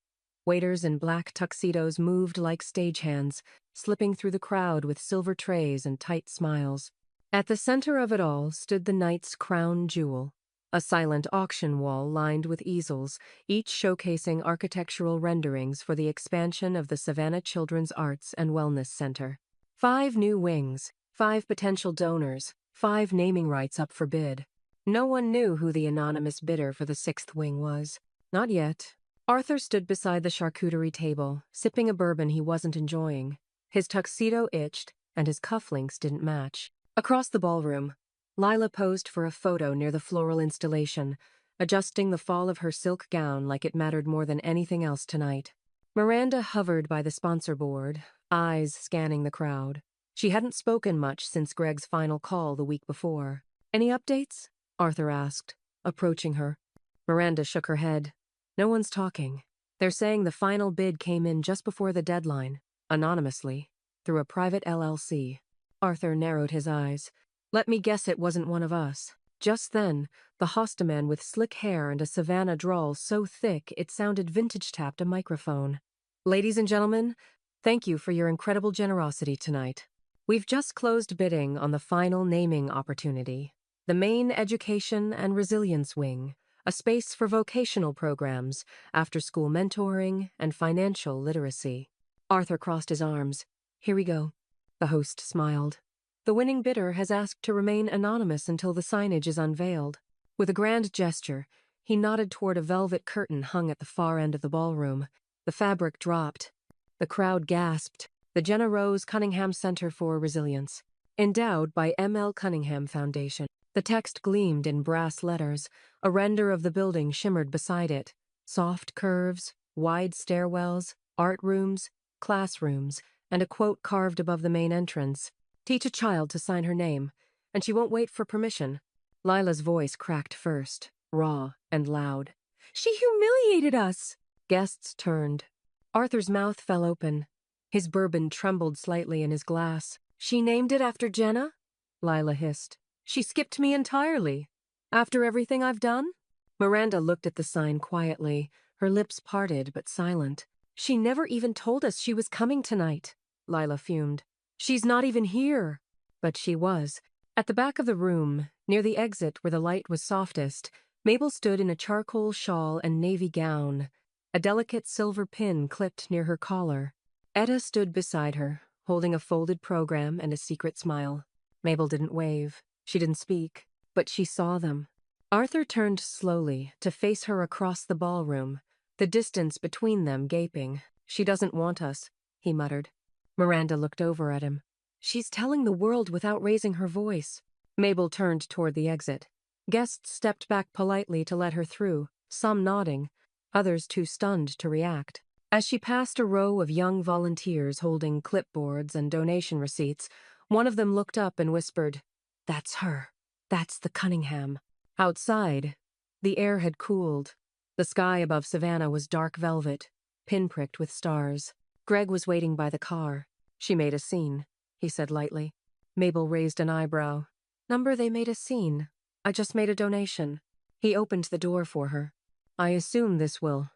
Waiters in black tuxedos moved like stagehands, slipping through the crowd with silver trays and tight smiles. At the center of it all stood the night's crown jewel, a silent auction wall lined with easels, each showcasing architectural renderings for the expansion of the Savannah Children's Arts and Wellness Center. 5 new wings, 5 potential donors, 5 naming rights up for bid. No one knew who the anonymous bidder for the 6th wing was. Not yet. Arthur stood beside the charcuterie table, sipping a bourbon he wasn't enjoying. His tuxedo itched, and his cufflinks didn't match. Across the ballroom, Lila posed for a photo near the floral installation, adjusting the fall of her silk gown like it mattered more than anything else tonight. Miranda hovered by the sponsor board, eyes scanning the crowd. She hadn't spoken much since Greg's final call the week before. "Any updates?" Arthur asked, approaching her. Miranda shook her head. "No one's talking. They're saying the final bid came in just before the deadline, anonymously, through a private LLC. Arthur narrowed his eyes. "Let me guess it wasn't one of us." Just then, the hostaman with slick hair and a Savannah drawl so thick it sounded vintage tapped a microphone. "Ladies and gentlemen, thank you for your incredible generosity tonight. We've just closed bidding on the final naming opportunity. The main education and resilience wing, a space for vocational programs, after-school mentoring, and financial literacy." Arthur crossed his arms. "Here we go." The host smiled. "The winning bidder has asked to remain anonymous until the signage is unveiled." With a grand gesture, he nodded toward a velvet curtain hung at the far end of the ballroom. The fabric dropped. The crowd gasped. The Jenna Rose Cunningham Center for Resilience. Endowed by M.L. Cunningham Foundation. The text gleamed in brass letters. A render of the building shimmered beside it. Soft curves, wide stairwells, art rooms, classrooms, and a quote carved above the main entrance. "Teach a child to sign her name, and she won't wait for permission." Lila's voice cracked first, raw and loud. "She humiliated us!" Guests turned. Arthur's mouth fell open. His bourbon trembled slightly in his glass. "She named it after Jenna?" Lila hissed. "She skipped me entirely. After everything I've done?" Miranda looked at the sign quietly, her lips parted but silent. "She never even told us she was coming tonight," Lila fumed. "She's not even here." But she was. At the back of the room, near the exit where the light was softest, Mabel stood in a charcoal shawl and navy gown, a delicate silver pin clipped near her collar. Etta stood beside her, holding a folded program and a secret smile. Mabel didn't wave. She didn't speak. but she saw them. Arthur turned slowly to face her across the ballroom, the distance between them gaping. "She doesn't want us," he muttered. Miranda looked over at him. "She's telling the world without raising her voice." Mabel turned toward the exit. Guests stepped back politely to let her through, some nodding, others too stunned to react. As she passed a row of young volunteers holding clipboards and donation receipts, one of them looked up and whispered, "That's her. That's the Cunningham." Outside, the air had cooled. The sky above Savannah was dark velvet, pinpricked with stars. Greg was waiting by the car. "She made a scene," he said lightly. Mabel raised an eyebrow. "Number they made a scene. I just made a donation." He opened the door for her. "I assume this will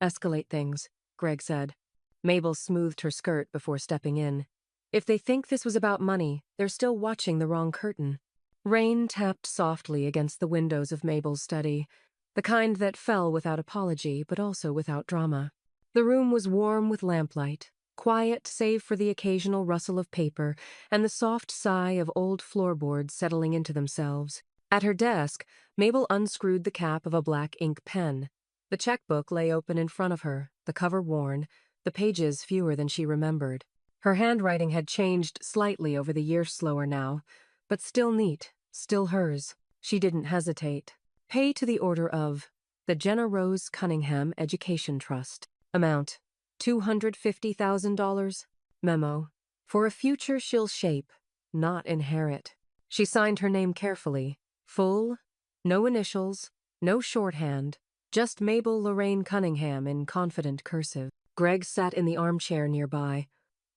escalate things," Greg said. Mabel smoothed her skirt before stepping in. "If they think this was about money, they're still watching the wrong curtain." Rain tapped softly against the windows of Mabel's study, the kind that fell without apology but also without drama. The room was warm with lamplight, quiet save for the occasional rustle of paper and the soft sigh of old floorboards settling into themselves. At her desk, Mabel unscrewed the cap of a black ink pen. The checkbook lay open in front of her, the cover worn, the pages fewer than she remembered. Her handwriting had changed slightly over the year slower now, but still neat, still hers. She didn't hesitate. "Pay to the order of the Jenna Rose Cunningham Education Trust. Amount, $250,000. Memo, for a future she'll shape, not inherit." She signed her name carefully. Full, no initials, no shorthand, just Mabel Lorraine Cunningham in confident cursive. Greg sat in the armchair nearby,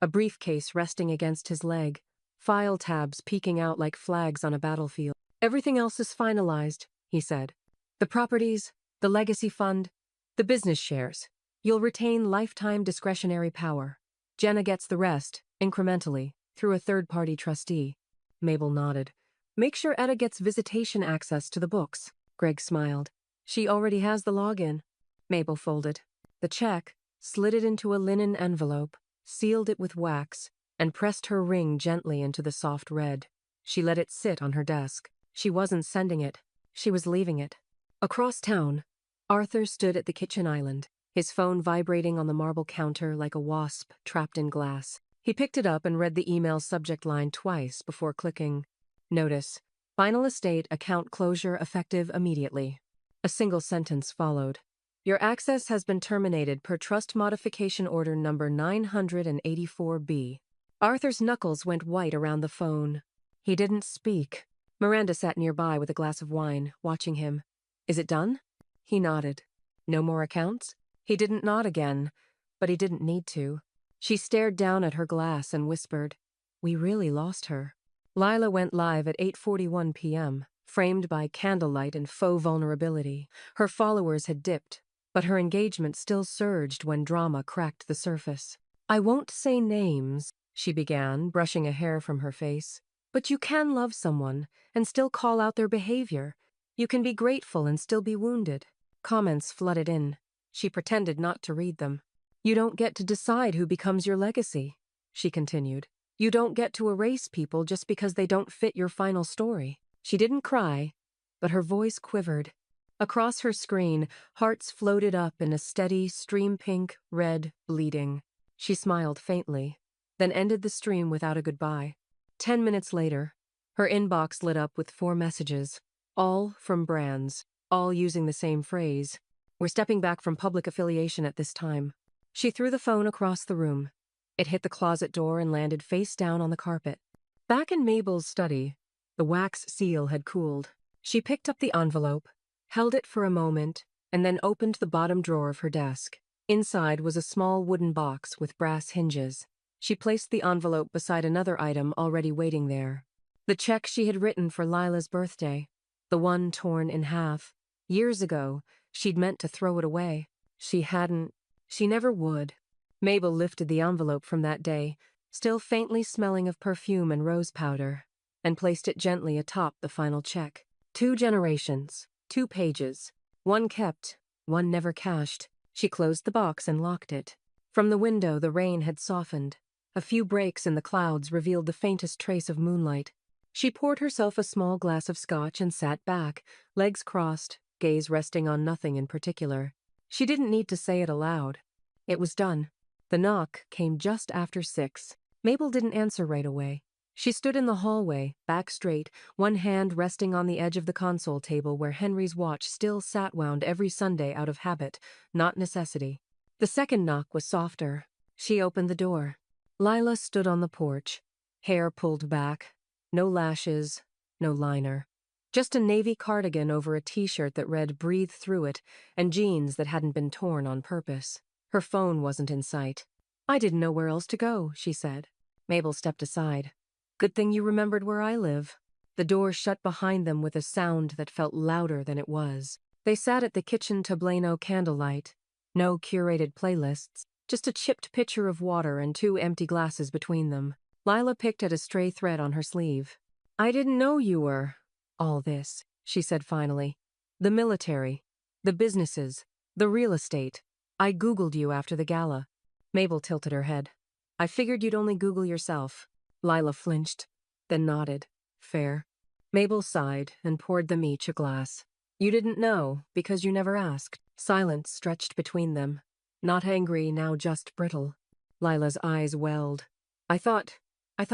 a briefcase resting against his leg, file tabs peeking out like flags on a battlefield. "Everything else is finalized," he said. "The properties, the legacy fund, the business shares. You'll retain lifetime discretionary power. Jenna gets the rest, incrementally, through a third-party trustee." Mabel nodded. "Make sure Etta gets visitation access to the books." Greg smiled. "She already has the login." Mabel folded the check, slid it into a linen envelope, sealed it with wax, and pressed her ring gently into the soft red. She let it sit on her desk. She wasn't sending it. She was leaving it. Across town, Arthur stood at the kitchen island, his phone vibrating on the marble counter like a wasp trapped in glass. He picked it up and read the email's subject line twice before clicking. "Notice. Final estate account closure effective immediately." A single sentence followed. "Your access has been terminated per Trust Modification Order number 984B. Arthur's knuckles went white around the phone. He didn't speak. Miranda sat nearby with a glass of wine, watching him. "Is it done?" He nodded. "No more accounts?" He didn't nod again, but he didn't need to. She stared down at her glass and whispered, "We really lost her." Lila went live at 8:41 p.m., framed by candlelight and faux vulnerability. Her followers had dipped, but her engagement still surged when drama cracked the surface. "I won't say names," she began, brushing a hair from her face. "But you can love someone and still call out their behavior. You can be grateful and still be wounded." Comments flooded in. She pretended not to read them. "You don't get to decide who becomes your legacy," she continued. "You don't get to erase people just because they don't fit your final story." She didn't cry, but her voice quivered. Across her screen, hearts floated up in a steady, stream-pink, red bleeding. She smiled faintly, then ended the stream without a goodbye. 10 minutes later, her inbox lit up with 4 messages, all from brands, all using the same phrase. "We're stepping back from public affiliation at this time." She threw the phone across the room. It hit the closet door and landed face down on the carpet. Back in Mabel's study, the wax seal had cooled. She picked up the envelope, held it for a moment, and then opened the bottom drawer of her desk. Inside was a small wooden box with brass hinges. She placed the envelope beside another item already waiting there. The check she had written for Lila's birthday, the one torn in half. Years ago, she'd meant to throw it away. She hadn't. She never would. Mabel lifted the envelope from that day, still faintly smelling of perfume and rose powder, and placed it gently atop the final check. 2 generations, 2 pages, one kept, one never cashed. She closed the box and locked it. From the window, the rain had softened. A few breaks in the clouds revealed the faintest trace of moonlight. She poured herself a small glass of scotch and sat back, legs crossed, gaze resting on nothing in particular. She didn't need to say it aloud. It was done. The knock came just after 6. Mabel didn't answer right away. She stood in the hallway, back straight, one hand resting on the edge of the console table where Henry's watch still sat wound every Sunday out of habit, not necessity. The second knock was softer. She opened the door. Lila stood on the porch, hair pulled back, no lashes, no liner. Just a navy cardigan over a t-shirt that read "Breathe Through It" and jeans that hadn't been torn on purpose. Her phone wasn't in sight. "I didn't know where else to go," she said. Mabel stepped aside. "Good thing you remembered where I live." The door shut behind them with a sound that felt louder than it was. They sat at the kitchen tablano candlelight. No curated playlists, just a chipped pitcher of water and 2 empty glasses between them. Lila picked at a stray thread on her sleeve. "I didn't know you were all this," she said finally. "The military, the businesses, the real estate. I Googled you after the gala." Mabel tilted her head. "I figured you'd only Google yourself." Lila flinched, then nodded. "Fair." Mabel sighed and poured them each a glass. "You didn't know, because you never asked." Silence stretched between them. Not angry, now just brittle. Lila's eyes welled. I thought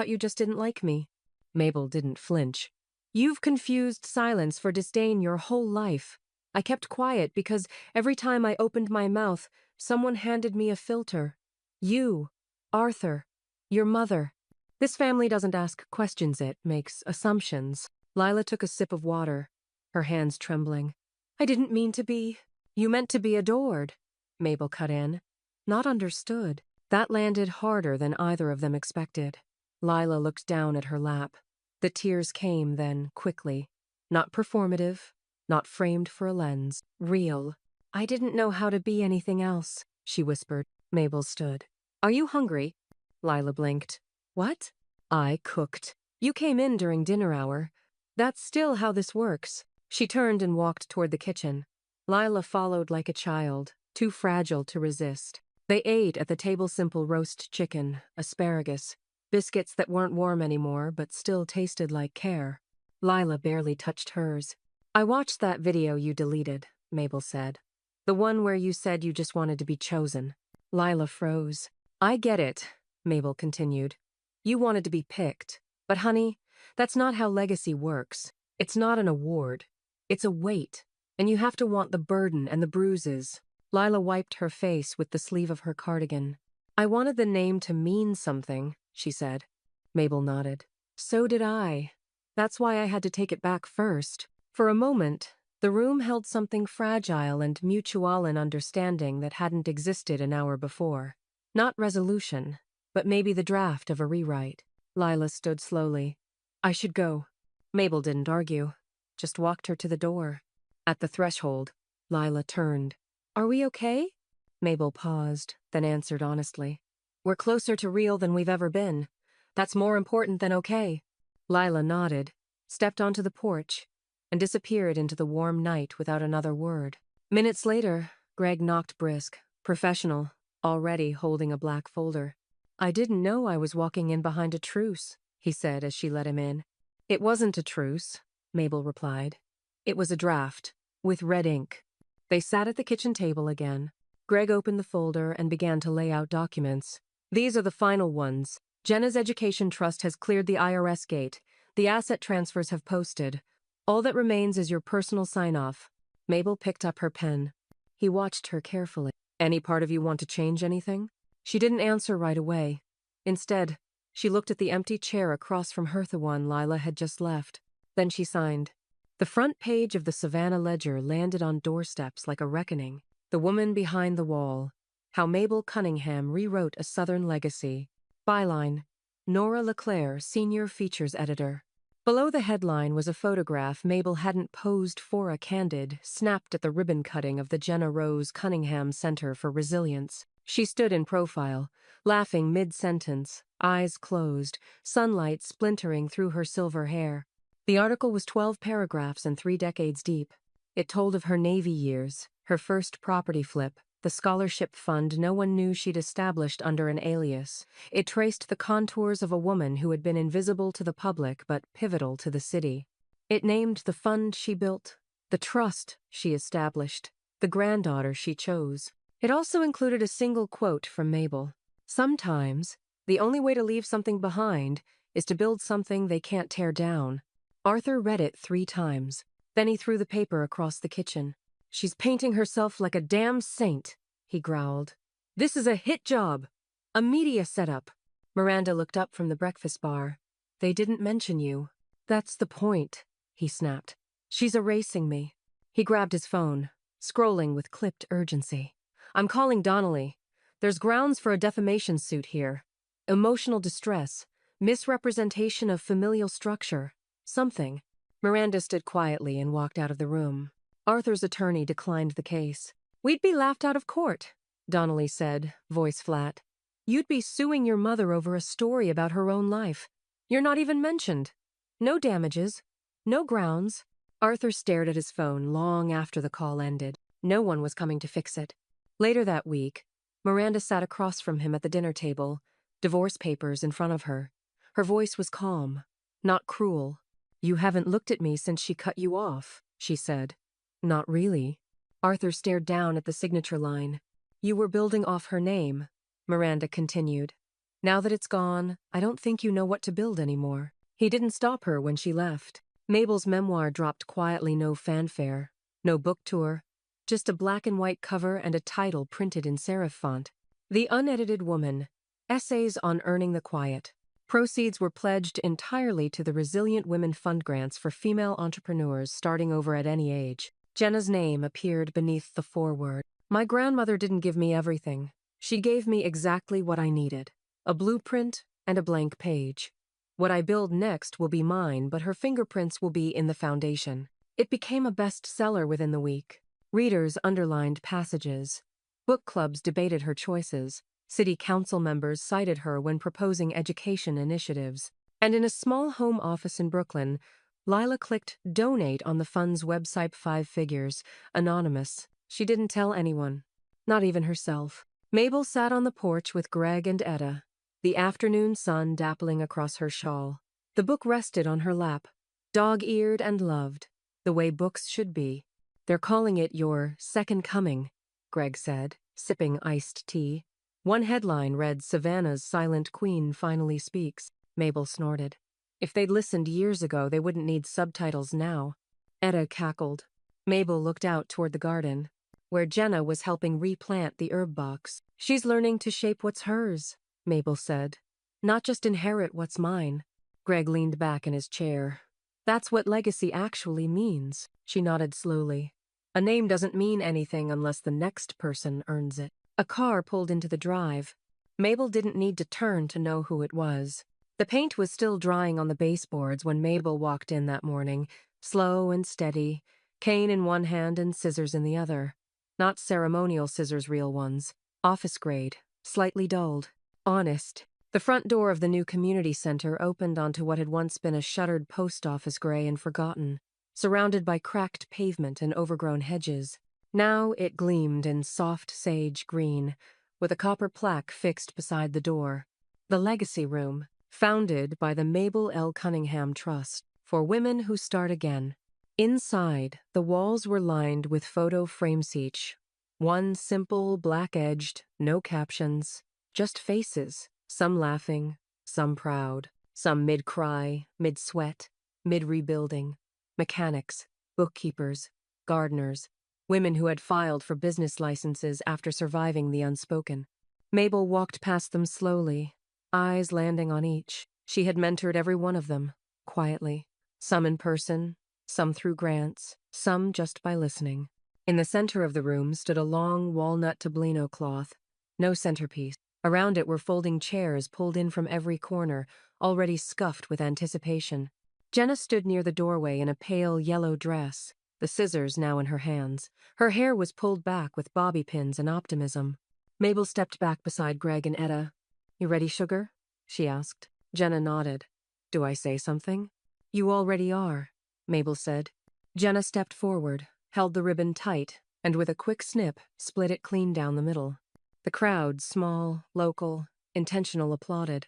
you just didn't like me." Mabel didn't flinch. "You've confused silence for disdain your whole life. I kept quiet because every time I opened my mouth, someone handed me a filter. You, Arthur, your mother. This family doesn't ask questions, it makes assumptions." Lila took a sip of water, her hands trembling. "I didn't mean to be." "You meant to be adored," Mabel cut in. "Not understood." That landed harder than either of them expected. Lila looked down at her lap. The tears came then, quickly. Not performative, not framed for a lens. Real. "I didn't know how to be anything else," she whispered. Mabel stood. "Are you hungry?" Lila blinked. "What?" "I cooked. You came in during dinner hour. That's still how this works." She turned and walked toward the kitchen. Lila followed like a child, too fragile to resist. They ate at the table simple roast chicken, asparagus, biscuits that weren't warm anymore but still tasted like care. Lila barely touched hers. "I watched that video you deleted," Mabel said. "The one where you said you just wanted to be chosen." Lila froze. "I get it," Mabel continued. "You wanted to be picked. But honey, that's not how legacy works. It's not an award. It's a weight. And you have to want the burden and the bruises." Lila wiped her face with the sleeve of her cardigan. "I wanted the name to mean something," she said. Mabel nodded. "So did I. That's why I had to take it back first." For a moment, the room held something fragile and mutual in understanding that hadn't existed an hour before. Not resolution, but maybe the draft of a rewrite. Lila stood slowly. "I should go." Mabel didn't argue, just walked her to the door. At the threshold, Lila turned. "Are we okay?" Mabel paused, then answered honestly. "We're closer to real than we've ever been. That's more important than okay." Lila nodded, stepped onto the porch, and disappeared into the warm night without another word. Minutes later, Greg knocked brisk, professional, already holding a black folder. "I didn't know I was walking in behind a truce," he said as she let him in. "It wasn't a truce," Mabel replied. "It was a draft, with red ink." They sat at the kitchen table again. Greg opened the folder and began to lay out documents. "These are the final ones. Jenna's Education Trust has cleared the IRS gate. The asset transfers have posted. All that remains is your personal sign-off." Mabel picked up her pen. He watched her carefully. "Any part of you want to change anything?" She didn't answer right away. Instead, she looked at the empty chair across from her, the one Lila had just left. Then she signed. The front page of the Savannah Ledger landed on doorsteps like a reckoning. The woman behind the wall. How Mabel Cunningham rewrote a Southern legacy. Byline: Nora LeClaire, Senior Features Editor. Below the headline was a photograph Mabel hadn't posed for a candid, snapped at the ribbon cutting of the Jenna Rose Cunningham Center for Resilience. She stood in profile, laughing mid-sentence, eyes closed, sunlight splintering through her silver hair. The article was 12 paragraphs and 3 decades deep. It told of her Navy years, her first property flip, The scholarship fund no one knew she'd established under an alias. It traced the contours of a woman who had been invisible to the public but pivotal to the city. It named the fund she built, the trust she established, the granddaughter she chose. It also included a single quote from Mabel. Sometimes, the only way to leave something behind is to build something they can't tear down. Arthur read it 3 times. Then he threw the paper across the kitchen. "She's painting herself like a damn saint," he growled. "This is a hit job. A media setup." Miranda looked up from the breakfast bar. "They didn't mention you." "That's the point," he snapped. "She's erasing me." He grabbed his phone, scrolling with clipped urgency. "I'm calling Donnelly. There's grounds for a defamation suit here. Emotional distress, misrepresentation of familial structure, something." Miranda stood quietly and walked out of the room. Arthur's attorney declined the case. "We'd be laughed out of court," Donnelly said, voice flat. "You'd be suing your mother over a story about her own life. You're not even mentioned. No damages. No grounds." Arthur stared at his phone long after the call ended. No one was coming to fix it. Later that week, Miranda sat across from him at the dinner table, divorce papers in front of her. Her voice was calm, not cruel. "You haven't looked at me since she cut you off," she said. "Not really." Arthur stared down at the signature line. "You were building off her name," Miranda continued. "Now that it's gone, I don't think you know what to build anymore." He didn't stop her when she left. Mabel's memoir dropped quietly, no fanfare, no book tour, just a black and white cover and a title printed in serif font. The Unedited Woman, Essays on Earning the Quiet. Proceeds were pledged entirely to the Resilient Women Fund grants for female entrepreneurs starting over at any age. Jenna's name appeared beneath the foreword. "My grandmother didn't give me everything. She gave me exactly what I needed. A blueprint and a blank page. What I build next will be mine, but her fingerprints will be in the foundation." It became a bestseller within the week. Readers underlined passages. Book clubs debated her choices. City council members cited her when proposing education initiatives. And in a small home office in Brooklyn, Lila clicked donate on the fund's website. 5 figures, anonymous. She didn't tell anyone, not even herself. Mabel sat on the porch with Greg and Etta, the afternoon sun dappling across her shawl. The book rested on her lap, dog-eared and loved, the way books should be. "They're calling it your second coming," Greg said, sipping iced tea. One headline read, "Savannah's Silent Queen Finally Speaks." Mabel snorted. If they'd listened years ago, they wouldn't need subtitles now. Etta cackled. Mabel looked out toward the garden, where Jenna was helping replant the herb box. "She's learning to shape what's hers," Mabel said. "Not just inherit what's mine." Greg leaned back in his chair. "That's what legacy actually means," she nodded slowly. "A name doesn't mean anything unless the next person earns it." A car pulled into the drive. Mabel didn't need to turn to know who it was. The paint was still drying on the baseboards when Mabel walked in that morning, slow and steady, cane in one hand and scissors in the other. Not ceremonial scissors, real ones. Office grade, slightly dulled. Honest. The front door of the new community center opened onto what had once been a shuttered post office, gray and forgotten, surrounded by cracked pavement and overgrown hedges. Now it gleamed in soft sage green, with a copper plaque fixed beside the door. The Legacy Room, founded by the Mabel L. Cunningham Trust, for women who start again. Inside, the walls were lined with photo frames each. One simple, black-edged, no captions, just faces, some laughing, some proud, some mid-cry, mid-sweat, mid-rebuilding. Mechanics, bookkeepers, gardeners, women who had filed for business licenses after surviving the unspoken. Mabel walked past them slowly, eyes landing on each. She had mentored every one of them, quietly. Some in person, some through grants, some just by listening. In the center of the room stood a long walnut tablino cloth, no centerpiece. Around it were folding chairs pulled in from every corner, already scuffed with anticipation. Jenna stood near the doorway in a pale yellow dress, the scissors now in her hands. Her hair was pulled back with bobby pins and optimism. Mabel stepped back beside Greg and Etta. "You ready, sugar?" she asked. Jenna nodded. "Do I say something?" "You already are," Mabel said. Jenna stepped forward, held the ribbon tight, and with a quick snip, split it clean down the middle. The crowd, small, local, intentional, applauded.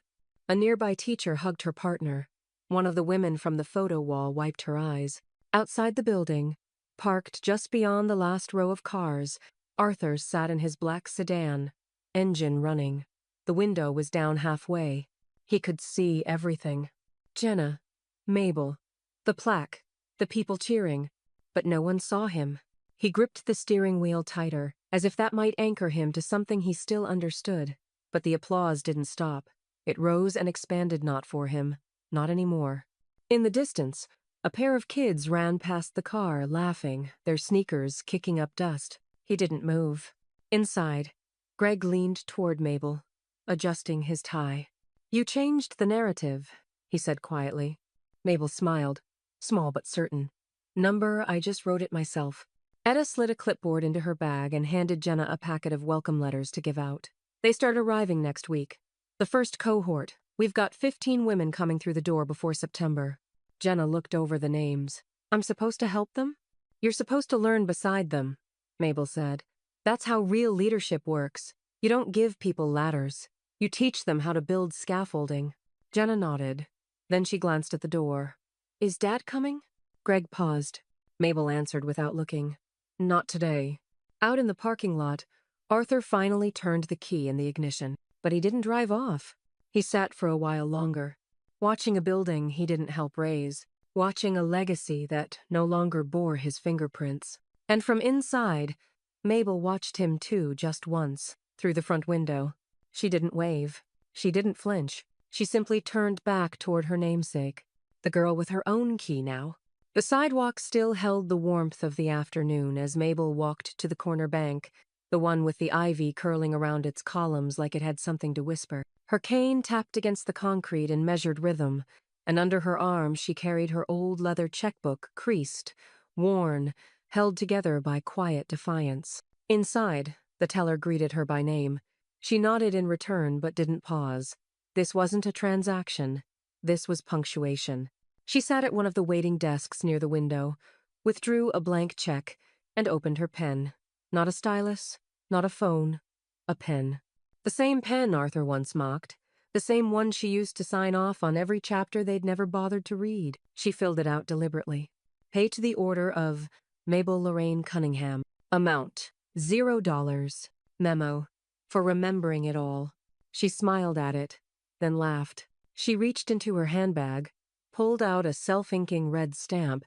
A nearby teacher hugged her partner. One of the women from the photo wall wiped her eyes. Outside the building, parked just beyond the last row of cars, Arthur sat in his black sedan, engine running. The window was down halfway. He could see everything. Jenna, Mabel, the plaque, the people cheering. But no one saw him. He gripped the steering wheel tighter, as if that might anchor him to something he still understood. But the applause didn't stop. It rose and expanded, not for him, not anymore. In the distance, a pair of kids ran past the car, laughing, their sneakers kicking up dust. He didn't move. Inside, Greg leaned toward Mabel, adjusting his tie. "You changed the narrative," he said quietly. Mabel smiled, small but certain. "Number, I just wrote it myself." Etta slid a clipboard into her bag and handed Jenna a packet of welcome letters to give out. "They start arriving next week. The first cohort. We've got 15 women coming through the door before September." Jenna looked over the names. "I'm supposed to help them?" "You're supposed to learn beside them," Mabel said. "That's how real leadership works. You don't give people ladders. You teach them how to build scaffolding." Jenna nodded. Then she glanced at the door. "Is Dad coming?" Greg paused. Mabel answered without looking. "Not today." Out in the parking lot, Arthur finally turned the key in the ignition. But he didn't drive off. He sat for a while longer, watching a building he didn't help raise, watching a legacy that no longer bore his fingerprints. And from inside, Mabel watched him too, just once, through the front window. She didn't wave. She didn't flinch. She simply turned back toward her namesake, the girl with her own key now. The sidewalk still held the warmth of the afternoon as Mabel walked to the corner bank, the one with the ivy curling around its columns like it had something to whisper. Her cane tapped against the concrete in measured rhythm, and under her arm she carried her old leather checkbook, creased, worn, held together by quiet defiance. Inside, the teller greeted her by name. She nodded in return but didn't pause. This wasn't a transaction. This was punctuation. She sat at one of the waiting desks near the window, withdrew a blank check, and opened her pen. Not a stylus, not a phone, a pen. The same pen Arthur once mocked, the same one she used to sign off on every chapter they'd never bothered to read. She filled it out deliberately. Pay to the order of Mabel Lorraine Cunningham. Amount, $0. Memo. For remembering it all. She smiled at it, then laughed. She reached into her handbag, pulled out a self-inking red stamp,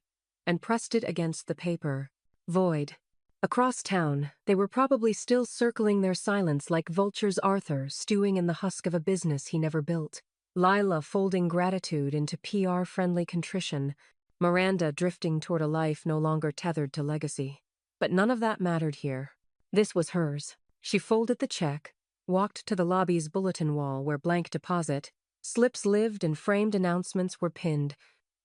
and pressed it against the paper. Void. Across town, they were probably still circling their silence like vultures. Arthur stewing in the husk of a business he never built. Lila folding gratitude into PR-friendly contrition. Miranda drifting toward a life no longer tethered to legacy. But none of that mattered here. This was hers. She folded the check, walked to the lobby's bulletin wall where blank deposit, slips lived and framed announcements were pinned,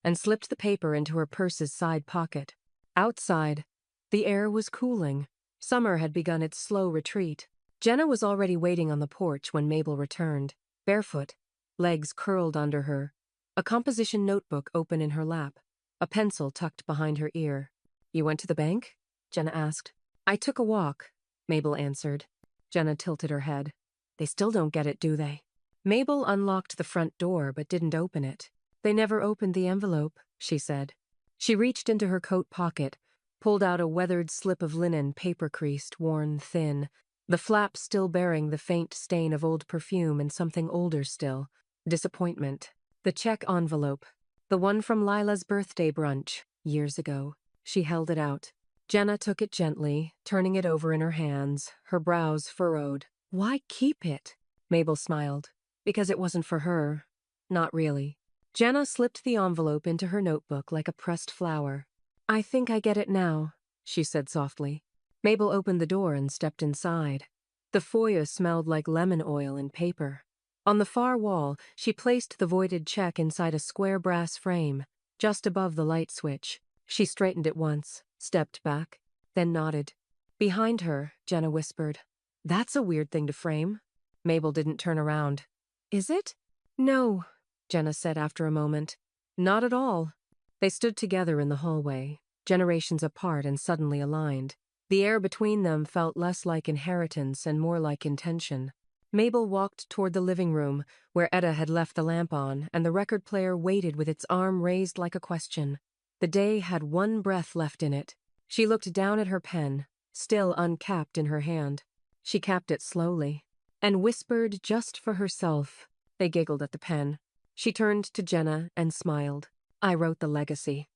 and slipped the paper into her purse's side pocket. Outside, the air was cooling. Summer had begun its slow retreat. Jenna was already waiting on the porch when Mabel returned, barefoot, legs curled under her, a composition notebook open in her lap, a pencil tucked behind her ear. "You went to the bank?" Jenna asked. "I took a walk," Mabel answered. Jenna tilted her head. "They still don't get it, do they?" Mabel unlocked the front door but didn't open it. "They never opened the envelope," she said. She reached into her coat pocket, pulled out a weathered slip of linen, paper-creased, worn thin, the flap still bearing the faint stain of old perfume and something older still, disappointment. The check envelope, the one from Lila's birthday brunch, years ago. She held it out. Jenna took it gently, turning it over in her hands, her brows furrowed. "Why keep it?" Mabel smiled. "Because it wasn't for her. Not really." Jenna slipped the envelope into her notebook like a pressed flower. "I think I get it now," she said softly. Mabel opened the door and stepped inside. The foyer smelled like lemon oil and paper. On the far wall, she placed the voided check inside a square brass frame, just above the light switch. She straightened it once, stepped back, then nodded. Behind her, Jenna whispered, "That's a weird thing to frame." Mabel didn't turn around. "Is it?" "No," Jenna said after a moment. "Not at all." They stood together in the hallway, generations apart and suddenly aligned. The air between them felt less like inheritance and more like intention. Mabel walked toward the living room, where Etta had left the lamp on, and the record player waited with its arm raised like a question. The day had one breath left in it. She looked down at her pen, still uncapped in her hand. She capped it slowly, and whispered just for herself. They giggled at the pen. She turned to Jenna and smiled. "I wrote the legacy.